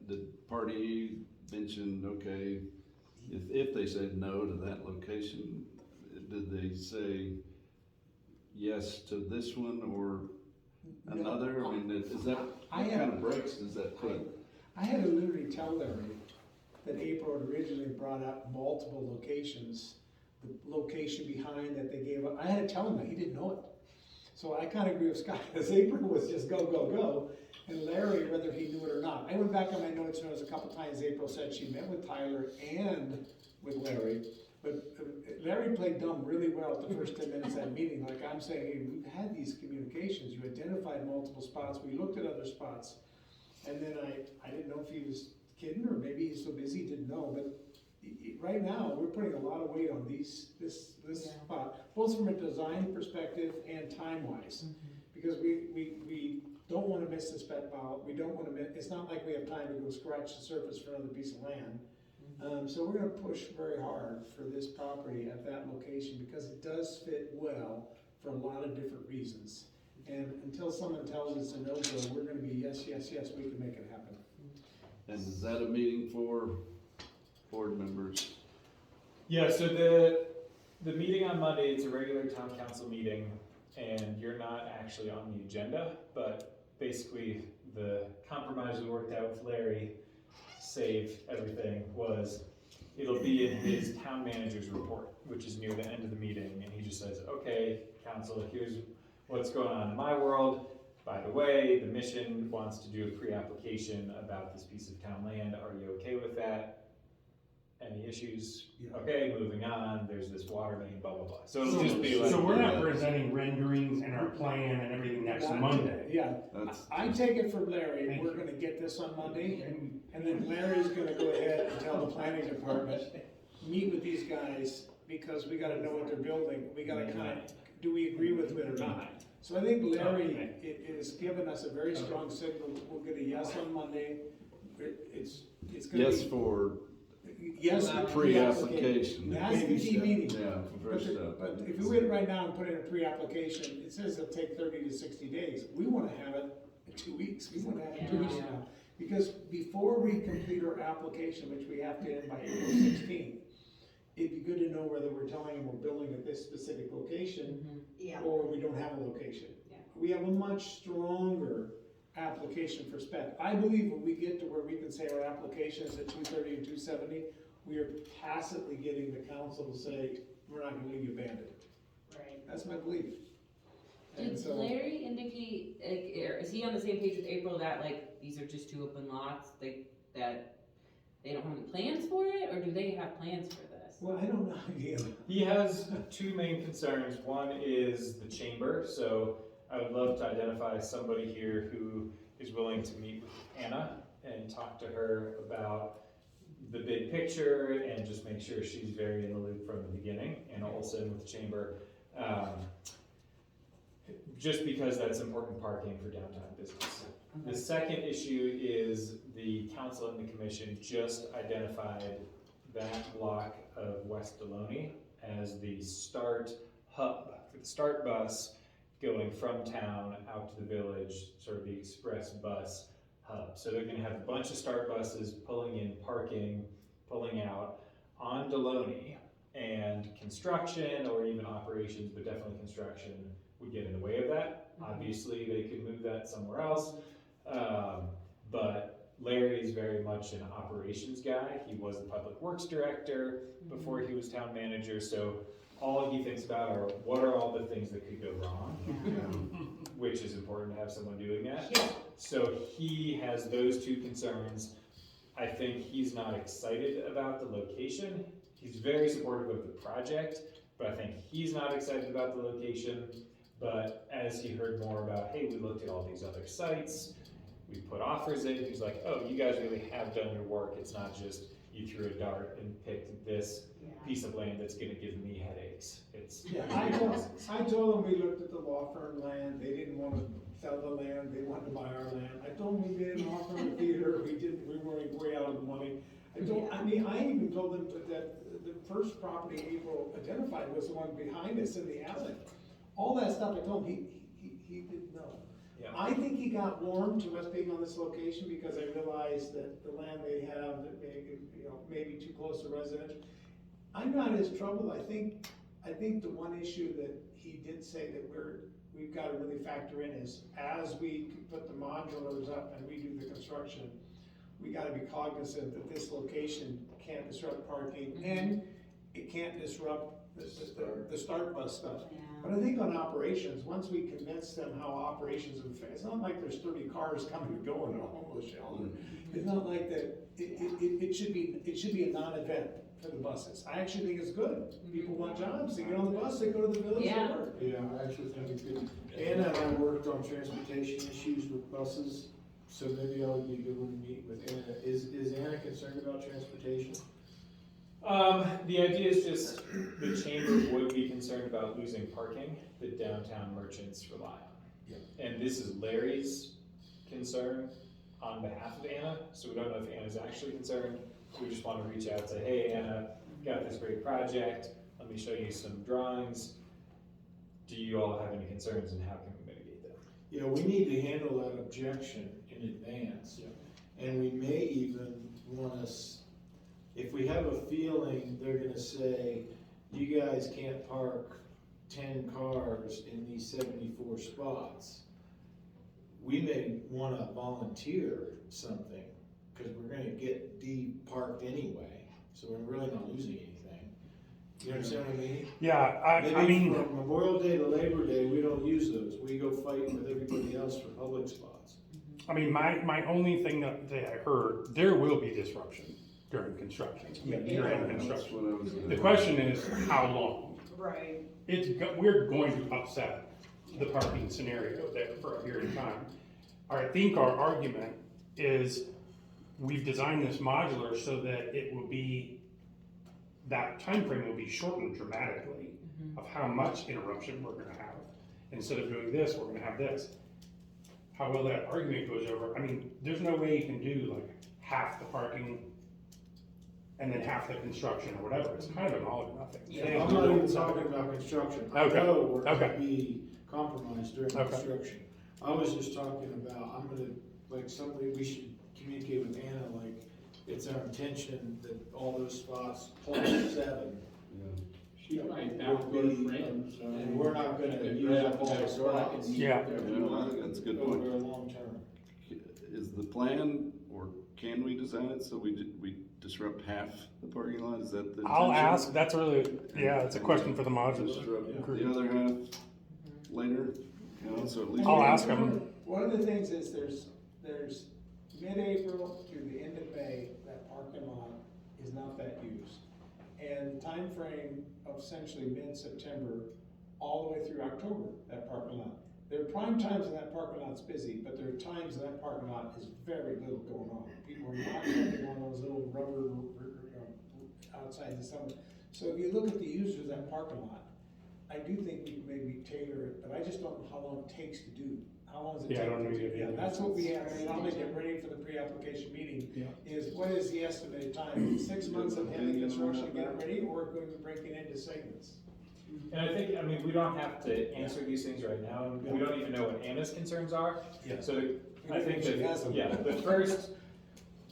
S4: the party mentioned, okay, if they said no to that location, did they say yes to this one or another? I mean, is that, what kind of breaks does that put?
S2: I had to literally tell Larry that April had originally brought up multiple locations, the location behind that they gave up. I had to tell him that, he didn't know it. So I kind of agree with Scott, because April was just go, go, go, and Larry, whether he knew it or not. I went back on my notes, and there was a couple times April said she met with Tyler and with Larry, but Larry played dumb really well at the first 10 minutes of that meeting. Like I'm saying, hey, we've had these communications, you identified multiple spots, we looked at other spots, and then I didn't know if he was kidding, or maybe he's so busy, he didn't know, but right now, we're putting a lot of weight on this spot, both from a design perspective and time-wise. Because we don't wanna miss the spec file, we don't wanna miss, it's not like we have time to go scratch the surface for another piece of land. So we're gonna push very hard for this property at that location, because it does fit well for a lot of different reasons. And until someone tells us a no-go, we're gonna be yes, yes, yes, we can make it happen.
S4: And is that a meeting for board members?
S8: Yeah, so the meeting on Monday, it's a regular town council meeting, and you're not actually on the agenda, but basically the compromise we worked out with Larry to save everything was, it'll be in his town manager's report, which is near the end of the meeting, and he just says, okay, council, here's what's going on in my world. by the way, the mission wants to do a pre-application about this piece of town land, are you okay with that? Any issues?
S2: Yeah.
S8: Okay, moving on, there's this water main, blah, blah, blah. So it'll just be like.
S5: So we're not presenting renderings and our plan and everything next Monday.
S2: Yeah,
S4: That's,
S2: I take it from Larry,
S5: Thank
S2: we're gonna get this on Monday, and then Larry's gonna go ahead and tell the planning department, meet with these guys, because we gotta know what they're building, we gotta kinda, do we agree with it or not? So I think Larry is giving us a very strong signal, we'll get a yes on Monday, it's gonna be.
S4: yes for
S2: Yes, to
S4: pre-application.
S2: That's the key meeting.
S4: Yeah, first step.
S2: But if you wait right now and put in a pre-application, it says it'll take 30 to 60 days. We wanna have it in 2 weeks, we wanna have it 2 weeks from now. Because before we complete our application, which we have to end by April 16th, it'd be good to know whether we're telling them we're building at this specific location,
S3: Yeah.
S2: or we don't have a location.
S6: Yeah.
S2: We have a much stronger application for spec. I believe when we get to where we can say our application is at 230 and 270, we are tacitly getting the council to say, we're not gonna leave you abandoned.
S6: Right.
S2: That's my belief. And
S6: Did
S2: so,
S6: Larry indicate, like, is he on the same page with April that, like, these are just two open lots, that they don't have any plans for it, or do they have plans for this?
S2: well, I don't know, again.
S8: He has two main concerns. One is the chamber, so I would love to identify somebody here who is willing to meet with Anna and talk to her about the big picture and just make sure she's very in the loop from the beginning. Anna Olson with the chamber. Just because that's important parking for downtown business. The second issue is the council and the commission just identified that block of West Deloney as the start hub for the start bus going from town out to the village, sort of the express bus hub. So they're gonna have a bunch of start buses pulling in, parking, pulling out on Deloney, and construction or even operations, but definitely construction would get in the way of that. Obviously, they could move that somewhere else, but Larry is very much an operations guy. He was the public works director before he was town manager, so all he thinks about are what are all the things that could go wrong, which is important to have someone doing that.
S3: Yeah.
S8: So he has those two concerns. I think he's not excited about the location. He's very supportive of the project, but I think he's not excited about the location. But as he heard more about, hey, we looked at all these other sites, we put offers in, he's like, oh, you guys really have done your work. It's not just you threw a dart and picked this piece of land that's gonna give me headaches. It's.
S2: Yeah, I told them we looked at the law firm land, they didn't wanna sell the land, they wanted to buy our land. I told them we didn't offer them a theater, we were way out of the money. I even told them that the first property April identified was the one behind us in the alley. All that stuff I told him, he didn't know.
S8: Yeah.
S2: I think he got warm to us being on this location because I realized that the land they have, that may be too close to residential. I'm not as troubled. I think the one issue that he did say that we've got to really factor in is as we put the modulars up and we do the construction, we got to be cognizant that this location can't disrupt parking and it can't disrupt the start bus stuff.
S3: Yeah.
S2: But I think on operations, once we convince them how operations are, it's not like there's 30 cars coming and going in a homeless shelter. It's not like that, it should be a non-event for the buses. I actually think it's good. People want jobs, they get on the bus, they go to the village
S6: Yeah.
S2: to work.
S1: Yeah, I actually think it's good. Anna and I worked on transportation issues with buses, so maybe I would be a good one to meet with Anna. Is Anna concerned about transportation?
S8: The idea is just the chamber would be concerned about losing parking that downtown merchants rely on. And this is Larry's concern on behalf of Anna, so we don't know if Anna's actually concerned. So we just want to reach out and say, hey, Anna, got this great project, let me show you some drawings. Do you all have any concerns and how can we mitigate them?
S1: Yeah, we need to handle that objection in advance. And we may even want us, if we have a feeling they're gonna say, you guys can't park 10 cars in these 74 spots, we may wanna volunteer something, cause we're gonna get D parked anyway, so we're really not losing anything. You understand what I mean?
S5: Yeah, I
S1: Maybe
S5: mean,
S1: from Memorial Day to Labor Day, we don't use those, we go fight with everybody else for public spots.
S5: my only thing that I heard, there will be disruption during construction, year-end
S4: That's
S5: construction.
S4: what I was gonna.
S5: The question is, how long?
S3: Right.
S5: We're going to upset the parking scenario there for a period of time. I think our argument is, we've designed this modular so that it will be, that time frame will be shortened dramatically of how much interruption we're gonna have. Instead of doing this, we're gonna have this. How well that argument goes over, I mean, there's no way you can do like half the parking and then half the construction or whatever, it's kind of an all or nothing.
S3: Yeah.
S1: I'm not even talking about construction, I
S5: Okay.
S1: know we're gonna
S5: Okay.
S1: be compromised during
S5: Okay.
S1: construction. I was just talking about, I'm gonna, like, somebody, we should communicate with Anna, like, it's our intention that all those spots, plus 7,
S4: Yeah.
S7: She might not go to friends, so.
S1: and we're not gonna
S7: Right
S1: use
S7: up
S1: up all
S7: next
S1: the
S7: door, I can
S1: spots.
S7: meet
S5: Yeah.
S7: there.
S4: Yeah, I think that's a good point.
S1: Over a long term.
S4: Is the plan, or can we design it so we disrupt half the parking lot, is that the?
S5: I'll
S4: intention?
S5: ask, that's really, yeah, it's a question for the modular.
S4: Disrupt
S5: group.
S4: the other half later, you know, so at least.
S5: I'll ask them.
S2: One of the things is there's mid-April through the end of May, that parking lot is not that used. And the time frame of essentially mid-September, all the way through October, that parking lot. There are prime times when that parking lot's busy, but there are times when that parking lot is very little going on. People are not jumping on those little rubber, outside the summer. So if you look at the users of that parking lot, I do think we can maybe tailor it, but I just don't know how long it takes to do. How long does it take?
S5: Yeah, I don't know
S2: to do?
S5: either.
S2: Yeah, that's what we have, I mean, I'll make it ready for the pre-application meeting,
S5: Yeah.
S2: is what is the estimated time? 6 months of heavy construction to get it ready, or going to break it into segments?
S8: And I think, I mean, we don't have to answer these things right now, and we don't even know what Anna's concerns are.
S1: Yeah.
S8: So I think
S2: She has
S8: that,
S2: them.
S8: yeah, the first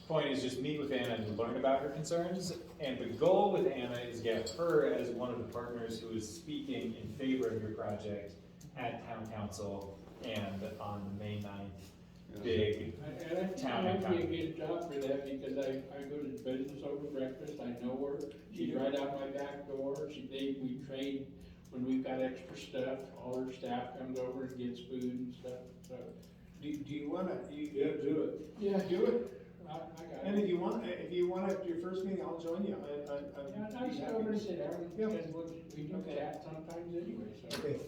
S8: point is just meet with Anna and learn about her concerns. And the goal with Anna is get her as one of the partners who is speaking in favor of your project at town council and on the May 9th big.
S7: And I think
S8: Town
S7: I might be a
S8: and
S7: good job for that, because I go to business over breakfast, I know her, she's right out my back door, we trade when we've got extra stuff, all her staff comes over and gets food and stuff, so.
S2: Do you wanna,
S1: Yeah, do it.
S7: Yeah,
S2: do it?
S7: I got
S2: And
S7: it.
S2: if you want at your first meeting, I'll join you.
S7: Yeah, I sit over and sit down,
S2: Yeah.
S7: because we do chat sometimes anyway, so.
S2: Okay.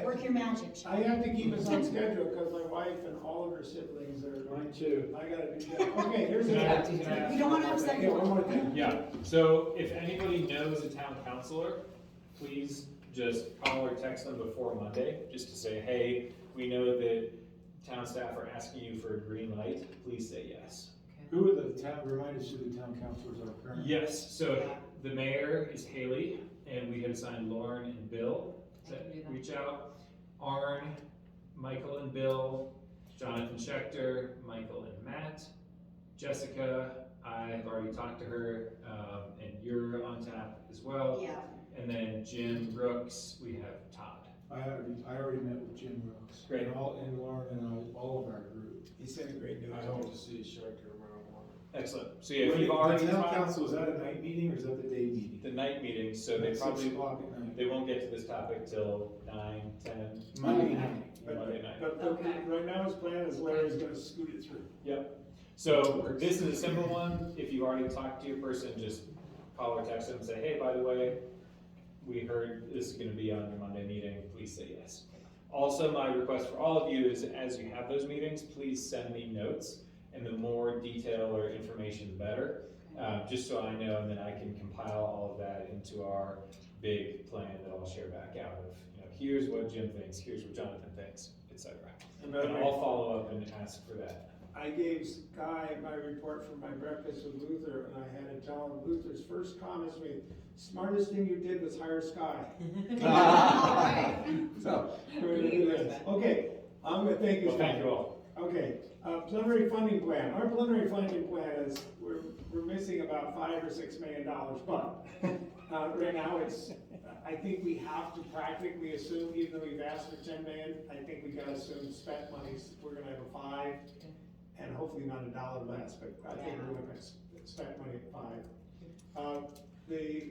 S3: Work your magic, Sean.
S2: I have to keep us on schedule, cause my wife and all of her siblings are.
S1: Mine too.
S2: I gotta do that. Okay, here's the.
S8: Can I ask
S3: We don't wanna upset
S2: Yeah, one more thing.
S8: Yeah, so if anybody knows a town councilor, please just call or text them before Monday, just to say, hey, we know that town staff are asking you for a green light, please say yes.
S1: Who are the town, remind us who the town councilors are currently?
S8: Yes, so the mayor is Haley, and we have assigned Lauren and Bill to
S6: I can do that.
S8: reach out. Arn, Michael and Bill, Jonathan Schechter, Michael and Matt, Jessica, I have already talked to her, and you're on tap as well.
S3: Yeah.
S8: And then Jim Brooks, we have Todd.
S1: I already met with Jim Rooks.
S8: Great.
S1: And Lauren and all of our group.
S2: He sent a great news.
S1: I hope to see Schechter around one.
S8: Excellent. So yeah, if you've already
S1: The town
S8: talked,
S1: council, is that a night meeting or is that the day meeting?
S8: the night meeting, so they
S1: 6
S8: probably,
S1: o'clock at night.
S8: they won't get to this topic till 9, 10,
S1: Monday night.
S8: Monday night.
S2: But
S3: Okay.
S2: right now his plan is Larry's gonna scoot it through.
S8: Yep. So this is a simple one. If you've already talked to your person, just call or text them and say, hey, by the way, we heard this is gonna be on your Monday meeting, please say yes. Also, my request for all of you is, as you have those meetings, please send me notes, and the more detail or information, the better, just so I know, and then I can compile all of that into our big plan that I'll share back out of, you know, here's what Jim thinks, here's what Jonathan thinks, etc.
S2: And
S8: And I'll follow up and ask for that.
S2: I gave Sky my report from my breakfast with Luther, and I had to tell him Luther's first comments to me, smartest thing you did was hire Sky. So, okay, I'm gonna thank you.
S8: Well, thank you all.
S2: Okay, preliminary funding plan. Our preliminary funding plan is, we're missing about $5 or $6 million, but, right now it's, I think we have to practically assume, even though we've asked for 10 million, I think we gotta assume spec monies, we're gonna have a 5, and hopefully not $1 less, but I think we're gonna spec money at 5. the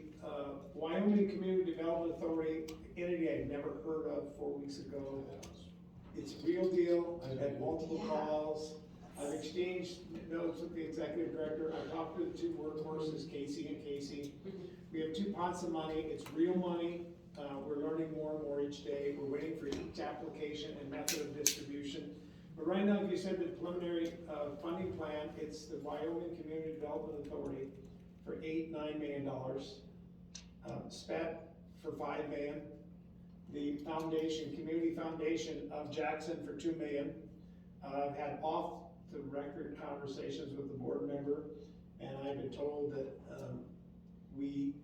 S2: Wyoming Community Development Authority, entity I'd never heard of 4 weeks ago. It's a real deal, I've had multiple
S3: Yeah.
S2: calls, I've exchanged notes with the executive director, I've talked to the two workhorses, Casey and Casey. We have 2 pots of money, it's real money, we're learning more and more each day, we're waiting for each application and method of distribution. But right now, if you said the preliminary, funding plan, it's the Wyoming Community Development Authority for $8-9 million. SPET for $5 million. The foundation, Community Foundation of Jackson for $2 million. I've had off-the-record conversations with the board member, and I've been told that, we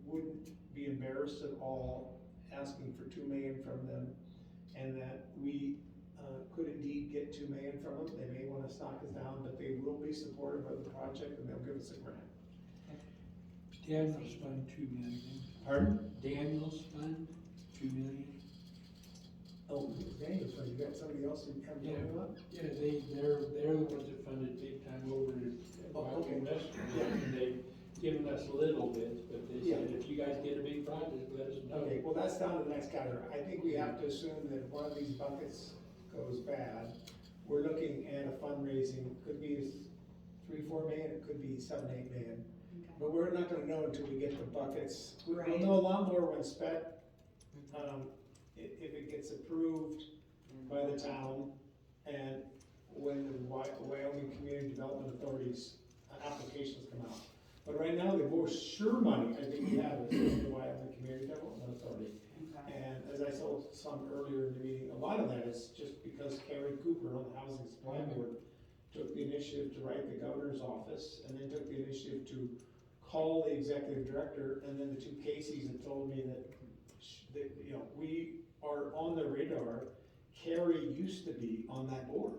S2: wouldn't be embarrassed at all asking for $2 million from them, and that we could indeed get $2 million from them. They may wanna stock us down, but they will be supportive of the project and they'll give us a grant.
S7: Daniels Fund, 2 million.
S2: Pardon?
S7: Daniels Fund, 2 million.
S2: Oh, Daniel, so you got somebody else who have
S7: Yeah.
S2: no up?
S7: Yeah, they're the ones that funded big time over at
S2: okay.
S7: Western,
S2: Yeah.
S7: and they've given us little bits, but they said, if you guys get a big project, let us know.
S2: Okay, well, that's down to the next category. I think we have to assume that if one of these buckets goes bad, we're looking at a fundraising, could be 3-4 million, it could be 7-8 million. But we're not gonna know until we get the buckets. We'll
S3: Right.
S2: know a lot more when SPET, if it gets approved by the town, and when the Wyoming Community Development Authority's applications come out. But right now, the most sure money I think we have is the Wyoming Community Development Authority. And as I told some earlier in the meeting, a lot of that is just because Carrie Cooper on the Housing Supply Board took the initiative to write the governor's office, and then took the initiative to call the executive director, and then the 2 Caseys had told me that, you know, we are on the radar. Carrie used to be on that board.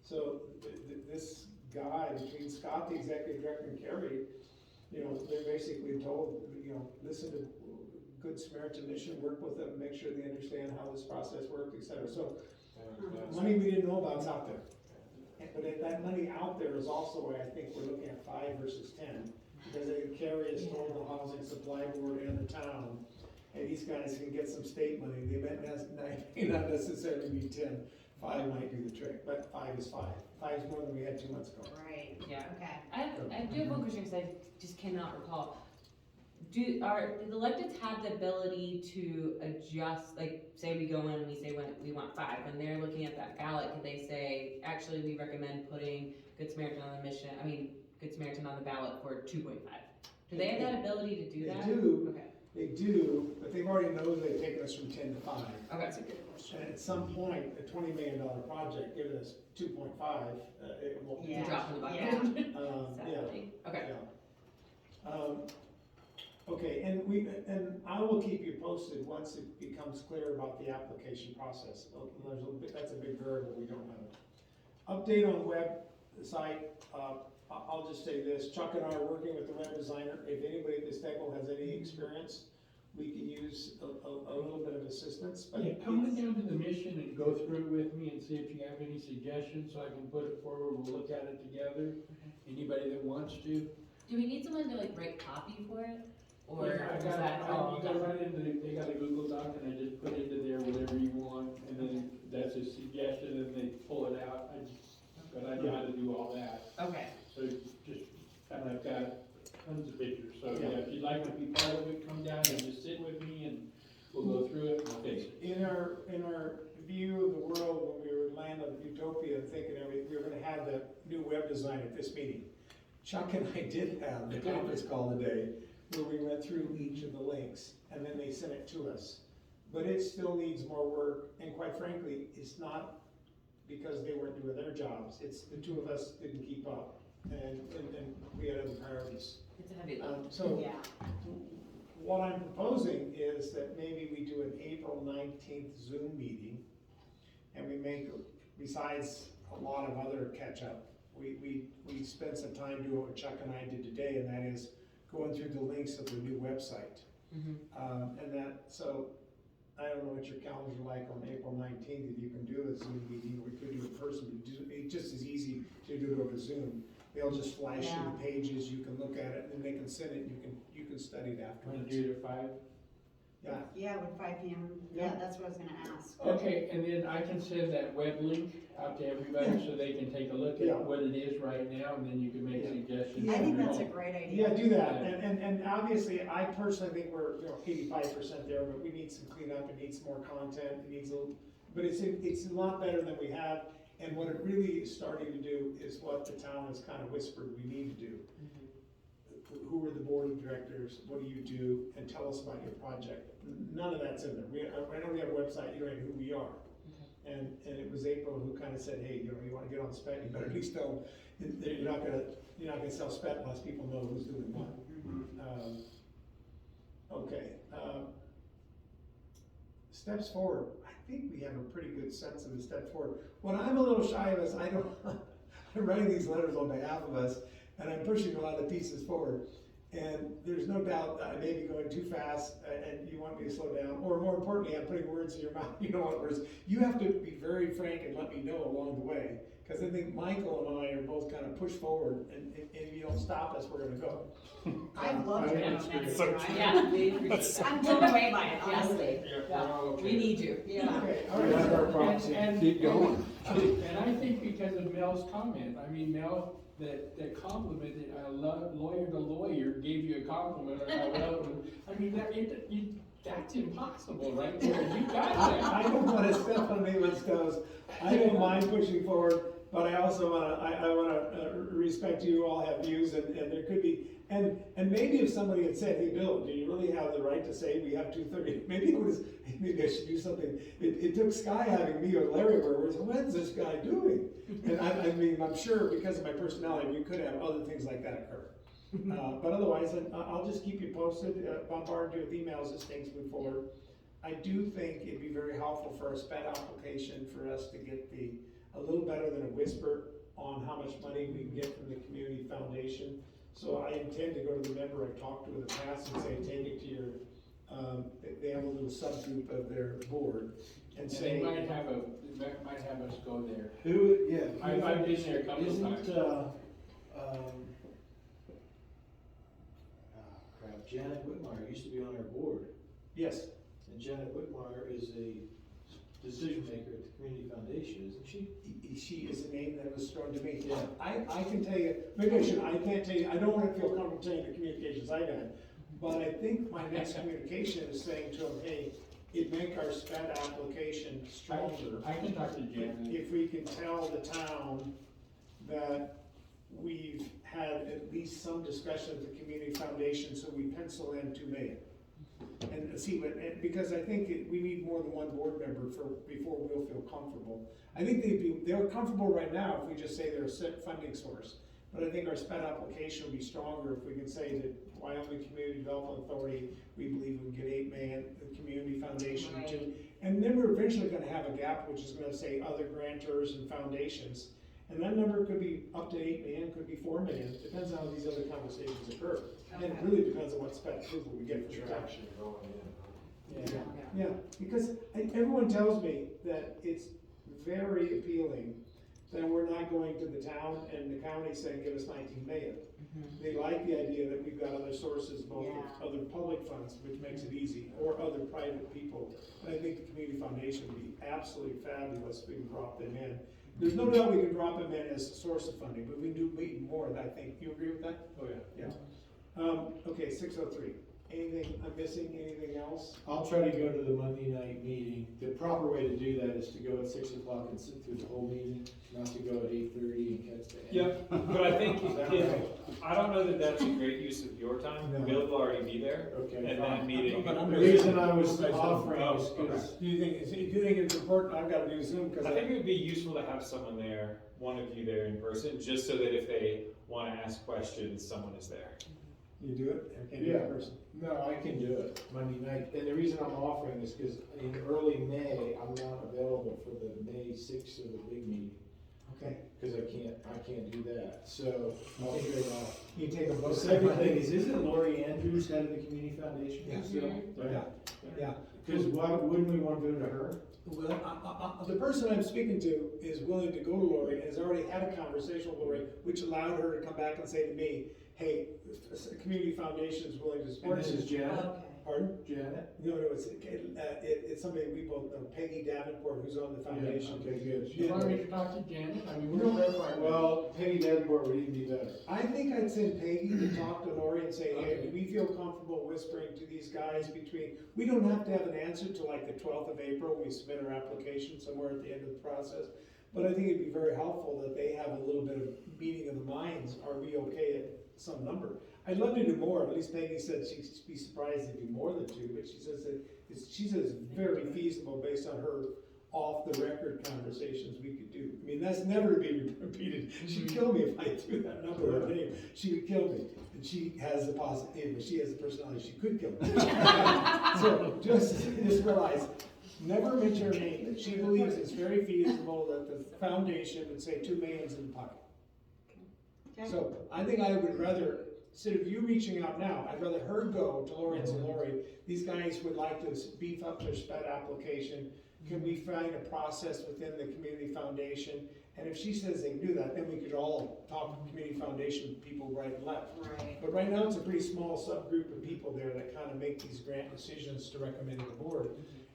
S2: So this guy, between Scott, the executive director, and Carrie, you know, they're basically told, you know, listen to Good Samaritan Mission, work with them, make sure they understand how this process works, et cetera. So money we didn't know about is out there. But if that money out there is also why I think we're looking at 5 versus 10, because Carrie has told the Housing Supply Board and the town, hey, these guys can get some state money, they may not necessarily be 10. 5 might do the trick, but 5 is 5. 5 is more than we had 2 months ago.
S3: Right,
S6: Yeah.
S3: okay.
S6: I do have one question, because I just cannot recall. Do the electeds have the ability to adjust, like, say we go in and we say we want 5, and they're looking at that ballot, could they say, actually, we recommend putting Good Samaritan on the ballot for 2.5? Do they have that ability to do that?
S2: They do.
S6: Okay.
S2: They do, but they've already known they've taken us from 10 to 5.
S6: Okay, that's a good question.
S2: And at some point, a $20 million project giving us 2.5, it will.
S3: Yeah.
S6: Drop in the bucket.
S2: Yeah.
S6: Sadly. Okay.
S2: Yeah. Okay, and I will keep you posted once it becomes clear about the application process. That's a big variable we don't know. Update on website, I'll just say this, Chuck and I are working with the web designer. If anybody at this table has any experience, we can use a little bit of assistance, but.
S7: Yeah, come on down to the mission and go through it with me and see if you have any suggestions, so I can put it forward, we'll look at it together. Anybody that wants to.
S6: Do we need someone to like write copy for it? Or
S7: Yeah,
S6: is that all
S7: you gotta
S6: done?
S7: run into, they got a Google Doc and I just put into there whatever you want, and then that's a suggestion and they pull it out. But I know how to do all that,
S6: Okay.
S7: so just, and I've got tons of pictures, so
S2: Yeah.
S7: yeah, if you'd like to be part of it, come down and just sit with me and we'll go through it and we'll fix it.
S2: In our view of the world, when we were in land of utopia, thinking we were gonna have the new web design at this meeting. Chuck and I did have the conference call today, where we went through each of the links, and then they sent it to us. But it still needs more work, and quite frankly, it's not because they weren't doing their jobs, it's the 2 of us didn't keep up, and we had other priorities.
S6: It's a heavy lift.
S2: So,
S3: Yeah.
S2: what I'm proposing is that maybe we do an April 19th Zoom meeting, and we make, besides a lot of other catch-up, we spend some time doing what Chuck and I did today, and that is going through the links of the new website. And that, so, I don't know what your calendars are like on April 19th, if you can do a Zoom meeting, we could do it in person, but it's just as easy to do it over Zoom. They'll just flash you the pages, you can look at it, and they can send it, you can could study it
S7: Want
S2: afterwards.
S7: to do it at 5?
S2: Yeah,
S3: Yeah, with 5 PM, yeah, that's what I was gonna ask.
S7: Okay, and then I can send that web link out to everybody so they can take a look
S2: Yeah.
S7: at what it is right now, and then you can make
S2: Yeah.
S7: suggestions.
S3: I think
S7: from
S3: that's a
S7: home.
S3: great idea.
S2: yeah, do that, and obviously, I personally think we're, 85% there, but we need some cleanup, it needs some more content, it needs a little, but it's a lot better than we have, and what it really is starting to do is what the town has kind of whispered we need to do. Who are the board of directors, what do you do, and tell us about your project. None of that's in there. I know we have a website, you don't even know who we are. And it was April who kind of said, hey, you wanna get on spec, you better at least tell, you're not gonna sell spec unless people know who's doing what. Okay, steps forward, I think we have a pretty good sense of the steps forward. What I'm a little shy of is I'm writing these letters on behalf of us, and I'm pushing a lot of the pieces forward. And there's no doubt that I may be going too fast, and you want me to slow down, or more importantly, I'm putting words in your mouth, you don't want words. You have to be very frank and let me know along the way, because I think Michael and I are both kind of push forward, and if you don't stop us, we're gonna go.
S3: I've loved it.
S6: Yeah.
S3: I'm blown away by it, honestly.
S7: We need you.
S3: Yeah.
S2: Okay, all
S1: That's
S2: right.
S1: our proxy.
S7: And
S4: Keep going.
S7: And I think because of Mel's comment, I mean, Mel, that complimented, lawyer to lawyer gave you a compliment on how well, I mean, that's impossible, right there, you got that.
S2: I don't wanna step on anyone's toes. I don't mind pushing forward, but I also wanna respect you all have views, and there could be, and maybe if somebody had said, hey, Bill, do you really have the right to say we have 230? Maybe I should do something. It took Sky having me or Larry where we're, what's this guy doing? And I mean, I'm sure because of my personality, we could have other things like that occur. But otherwise, I'll just keep you posted, bombard you with emails as things move forward. I do think it'd be very helpful for a SPED application for us to get a little better than a whisper on how much money we can get from the community foundation. So I intend to go to the member I've talked to in the past and say, take it to your, they have a little subgroup of their board and
S7: And
S2: say.
S7: they might have us go there.
S1: Who, yeah.
S7: I've been there a couple of times.
S1: Janet Whitmire used to be on our board,
S2: Yes,
S1: and Janet Whitmire is a decision maker at the Community Foundation, isn't she?
S2: she is a name that was thrown to me.
S1: Yeah.
S2: I can tell you, maybe I should, I can't tell you, I don't wanna feel comfortable telling you the communications I've had, but I think my next communication is saying to them, hey, it'd make our SPED application stronger.
S7: I can talk to Janet.
S2: If we can tell the town that we've had at least some discussion with the community foundation, so we pencil in 2 million. And see what, because I think we need more than one board member before we'll feel comfortable. I think they're comfortable right now if we just say they're a set funding source. But I think our SPED application will be stronger if we can say that Wyoming Community Development Authority, we believe we can get 8 million, the community foundation
S3: Right.
S2: too. And then we're eventually gonna have a gap, which is gonna say other grantors and foundations. And that number could be up to 8 million, could be 4 million, depends on how these other conversations occur. And it really depends on what SPED approval we get from the town. Yeah, yeah, because everyone tells me that it's very appealing that we're not going to the town and the county saying, give us 19 million. They like the idea that we've got other sources, both
S3: Yeah.
S2: of other public funds, which makes it easy, or other private people. And I think the community foundation would be absolutely fabulous if we can drop them in. There's no doubt we can drop them in as a source of funding, but we do need more, I think. You agree with that?
S1: Oh, yeah.
S2: Yeah. Okay, 6:03. Anything I'm missing, anything else?
S1: I'll try to go to the Monday night meeting. The proper way to do that is to go at 6 o'clock and sit through the whole meeting, not to go at 8:30 and catch the end.
S8: Yep, but I think,
S1: Is that
S8: if,
S1: right?
S8: I don't know that that's a great use of your time,
S1: No.
S8: Bill will already be there,
S1: Okay,
S8: and
S1: fine.
S8: that meeting.
S2: But I'm
S1: The
S2: gonna-
S1: reason I was offering is
S8: Oh, okay.
S1: because
S2: Do you think it's important? I've got to do Zoom because
S8: I think it would be useful to have someone there, one of you there in person, just so that if they wanna ask questions, someone is there.
S2: you do it. I can't do it in
S1: Yeah.
S2: person.
S1: No, I can do it Monday night, and the reason I'm offering is because in early May, I'm not available for the May 6th of the big meeting,
S2: Okay.
S1: because I can't do that, so I'll figure it out.
S2: You take a
S1: The
S2: vote.
S1: second thing is, isn't Lori Andrews head of the community foundation?
S2: Yeah.
S1: still?
S2: Yeah, yeah.
S1: Because why wouldn't we want to go to her?
S2: Well, the person I'm speaking to is willing to go to Lori and has already had a conversation with Lori, which allowed her to come back and say to me, hey, the community foundation is willing to
S1: And
S2: support
S1: this is
S2: this.
S1: Janet,
S3: Okay.
S2: Pardon?
S1: Janet?
S2: No, it's somebody we both know, Peggy Davenport, who's on the foundation.
S1: Okay, good.
S7: You want me to talk to Janet? I mean, we're their partner.
S1: Well, Peggy Davenport would even be better.
S2: I think I'd send Peggy to talk to Lori and say, hey, do we feel comfortable whispering to these guys we don't have to have an answer till like the 12th of April, we submit our application somewhere at the end of the process. But I think it'd be very helpful that they have a little bit of meeting of the minds, are we okay at some number? I'd love to do more, at least Peggy said she'd be surprised to do more than 2, but she says it's very feasible based on her off-the-record conversations we could do. I mean, that's never to be repeated. She'd kill me if I threw that number or name. She would kill me. And she has the positive, she has the personality, she could kill me. So just realize, never mention her name, but she believes it's very feasible that the foundation would say 2 million's in the pocket.
S3: Okay.
S2: So I think I would rather, instead of you reaching out now, I'd rather her go to Lori and say, Lori, these guys would like to beef up their SPED application. Can we find a process within the community foundation? And if she says they can do that, then we could all talk to community foundation people right and left.
S3: Right.
S2: But right now, it's a pretty small subgroup of people there that kind of make these grant decisions to recommend to the board.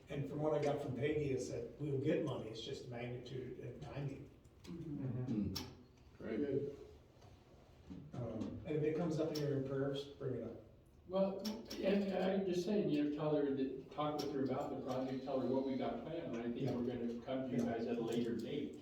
S2: And from what I got from Peggy is that we'll get money, it's just magnitude and timing.
S4: Very good.
S2: And if it comes up in your prayers, bring it up.
S7: Well, and I'm just saying, tell her that, talk with her about the project, tell her what we got planned, and I think
S2: Yeah.
S7: we're gonna come to you guys at a later date,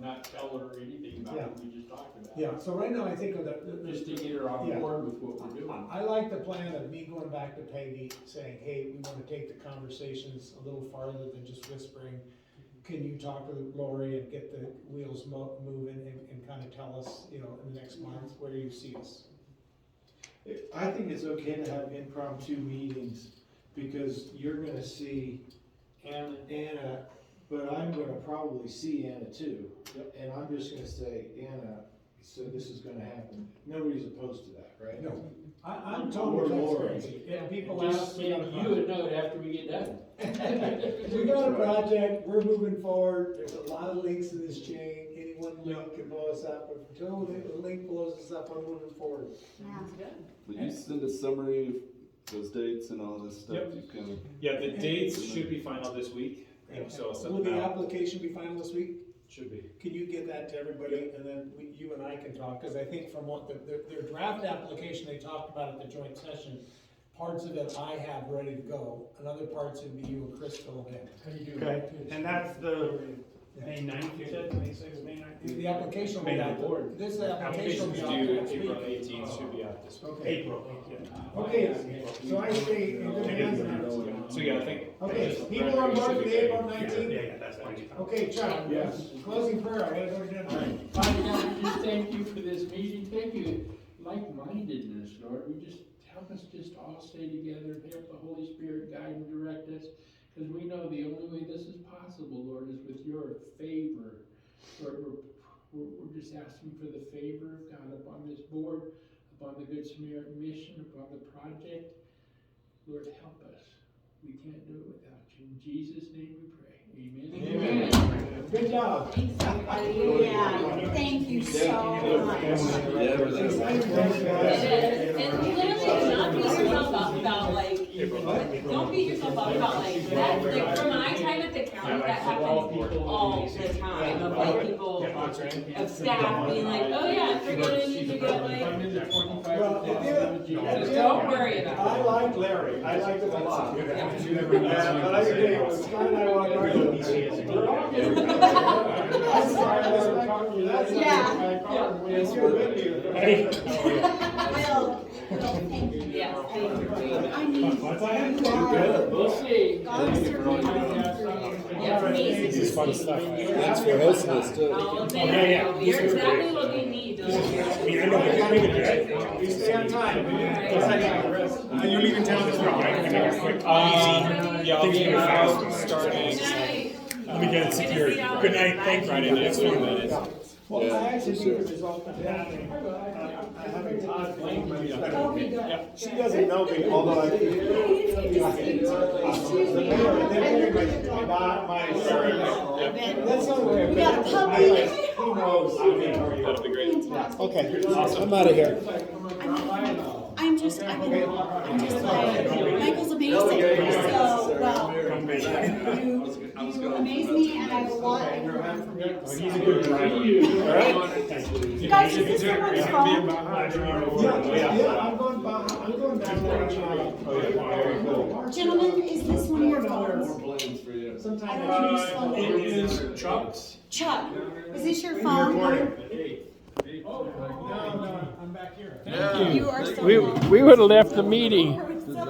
S7: not tell her anything about
S2: Yeah.
S7: what we just talked about.
S2: Yeah, so right now, I think of
S7: Just to get her on
S2: Yeah.
S7: board with what we're doing.
S2: I like the plan of me going back to Peggy saying, hey, we wanna take the conversations a little farther than just whispering. Can you talk to Lori and get the wheels moving and kinda tell us, in the next month, where do you see us?
S1: I think it's okay to have impromptu meetings, because you're gonna see Anna, but I'm gonna probably see Anna too. And I'm just gonna say, Anna, so this is gonna happen. Nobody's opposed to that, right?
S2: No, I'm
S1: Or
S2: totally
S1: Lori.
S2: transparency. If people
S7: Just
S2: ask,
S7: so
S2: we got a
S7: you would know it after we get done.
S2: We got a project, we're moving forward, there's a lot of links in this chain, any one link can blow us up, but until the link blows us up, I'm moving forward.
S3: Yeah.
S4: Will you send a summary of those dates and all this stuff?
S8: Yep.
S4: You kind of,
S8: Yeah, the dates should be final this week, so I'll send
S2: Will
S8: them
S2: the
S8: out.
S2: application be final this week?
S8: Should be.
S2: Can you get that to everybody, and then you and I can talk, because I think from what their draft application they talked about at the joint session, parts of it I have ready to go, and other parts would be you and Chris fill in.
S7: How you doing?
S5: Okay, and that's the May 9th, you said, May 6th, May 9th?
S2: The application will be
S8: May
S2: out,
S8: the board.
S2: this application will
S8: Applications
S2: be out
S8: due
S2: next
S8: April
S2: week.
S8: 18th, should be out this week.
S2: Okay,
S5: April, yeah.
S2: okay, so I stay in good hands now.
S8: So yeah, I think.
S2: Okay,
S8: just
S2: people on board
S8: should
S2: for
S8: be
S2: the
S8: ready.
S2: April
S5: Yeah,
S2: 19th?
S5: that's fine.
S2: Okay, Chuck,
S1: Yes.
S2: closing prayer, I gotta go to dinner.
S7: Father God, we just thank you for this meeting, thank you, like-mindedness, Lord, we just, help us just all stay together, help the Holy Spirit guide and direct us, because we know the only way this is possible, Lord, is with your favor. Lord, we're just asking for the favor of God upon this board, upon the Good Samaritan mission, upon the project. Lord, help us. We can't do it without you. In Jesus' name we pray. Amen.
S2: Amen. Good job.
S3: Yeah, thank you so much.
S4: yeah, everything's.
S6: And literally, not beat yourself up about don't beat yourself up about that, from my time at the county, that happens all the time, of people, of staff being like, oh yeah, forget it, you forget,
S2: Well,
S6: just don't worry about it.
S2: I like Larry, I like him a lot. But I can tell you, when Scott and I walked by, we're all getting. I'm sorry, that's not
S3: Yeah.
S2: my car. It's your video.
S5: Hey.
S3: Will, thank you.
S6: Yes, thank you.
S3: I mean,
S4: Good.
S7: We'll see.
S3: God
S4: Thank you for all you
S3: certainly.
S6: Yeah, amazing.
S5: This is fun stuff.
S4: Thanks for hosting us too.
S6: Oh,
S5: yeah, yeah.
S6: thank you. You're exactly what we need,
S5: I mean, I know it's not even good.
S2: We stay on time.
S5: Are you leaving town this week? I can make it quick.
S8: Yeah, I'll be out starting.
S5: Let me get it secured. Good night, thank you.
S8: Friday next week.
S2: Well,
S4: Yeah,
S2: I actually
S4: for
S2: think
S4: sure.
S2: the result of having Todd blame me.
S3: Okay, good.
S2: She doesn't know me, although I.
S3: Excuse me.
S2: My
S3: We got a puppy.
S2: He knows.
S8: That'll be great.
S3: Fantastic.
S2: Okay, I'm out of here.
S3: I'm just like, Michael's amazing, so, well, you amaze me and I have a lot I can learn from you. so.
S5: He's a good driver.
S3: You guys, is this someone's phone?
S2: Yeah, I'm going down there.
S3: Gentlemen, is this one of your phones?
S4: Plans for you.
S3: I don't know whose phone it is.
S5: Chuck's.
S3: Chuck, is this your phone?
S2: No, I'm back here.
S3: You are so
S7: We
S3: welcome.
S7: would have left the meeting.
S3: We're so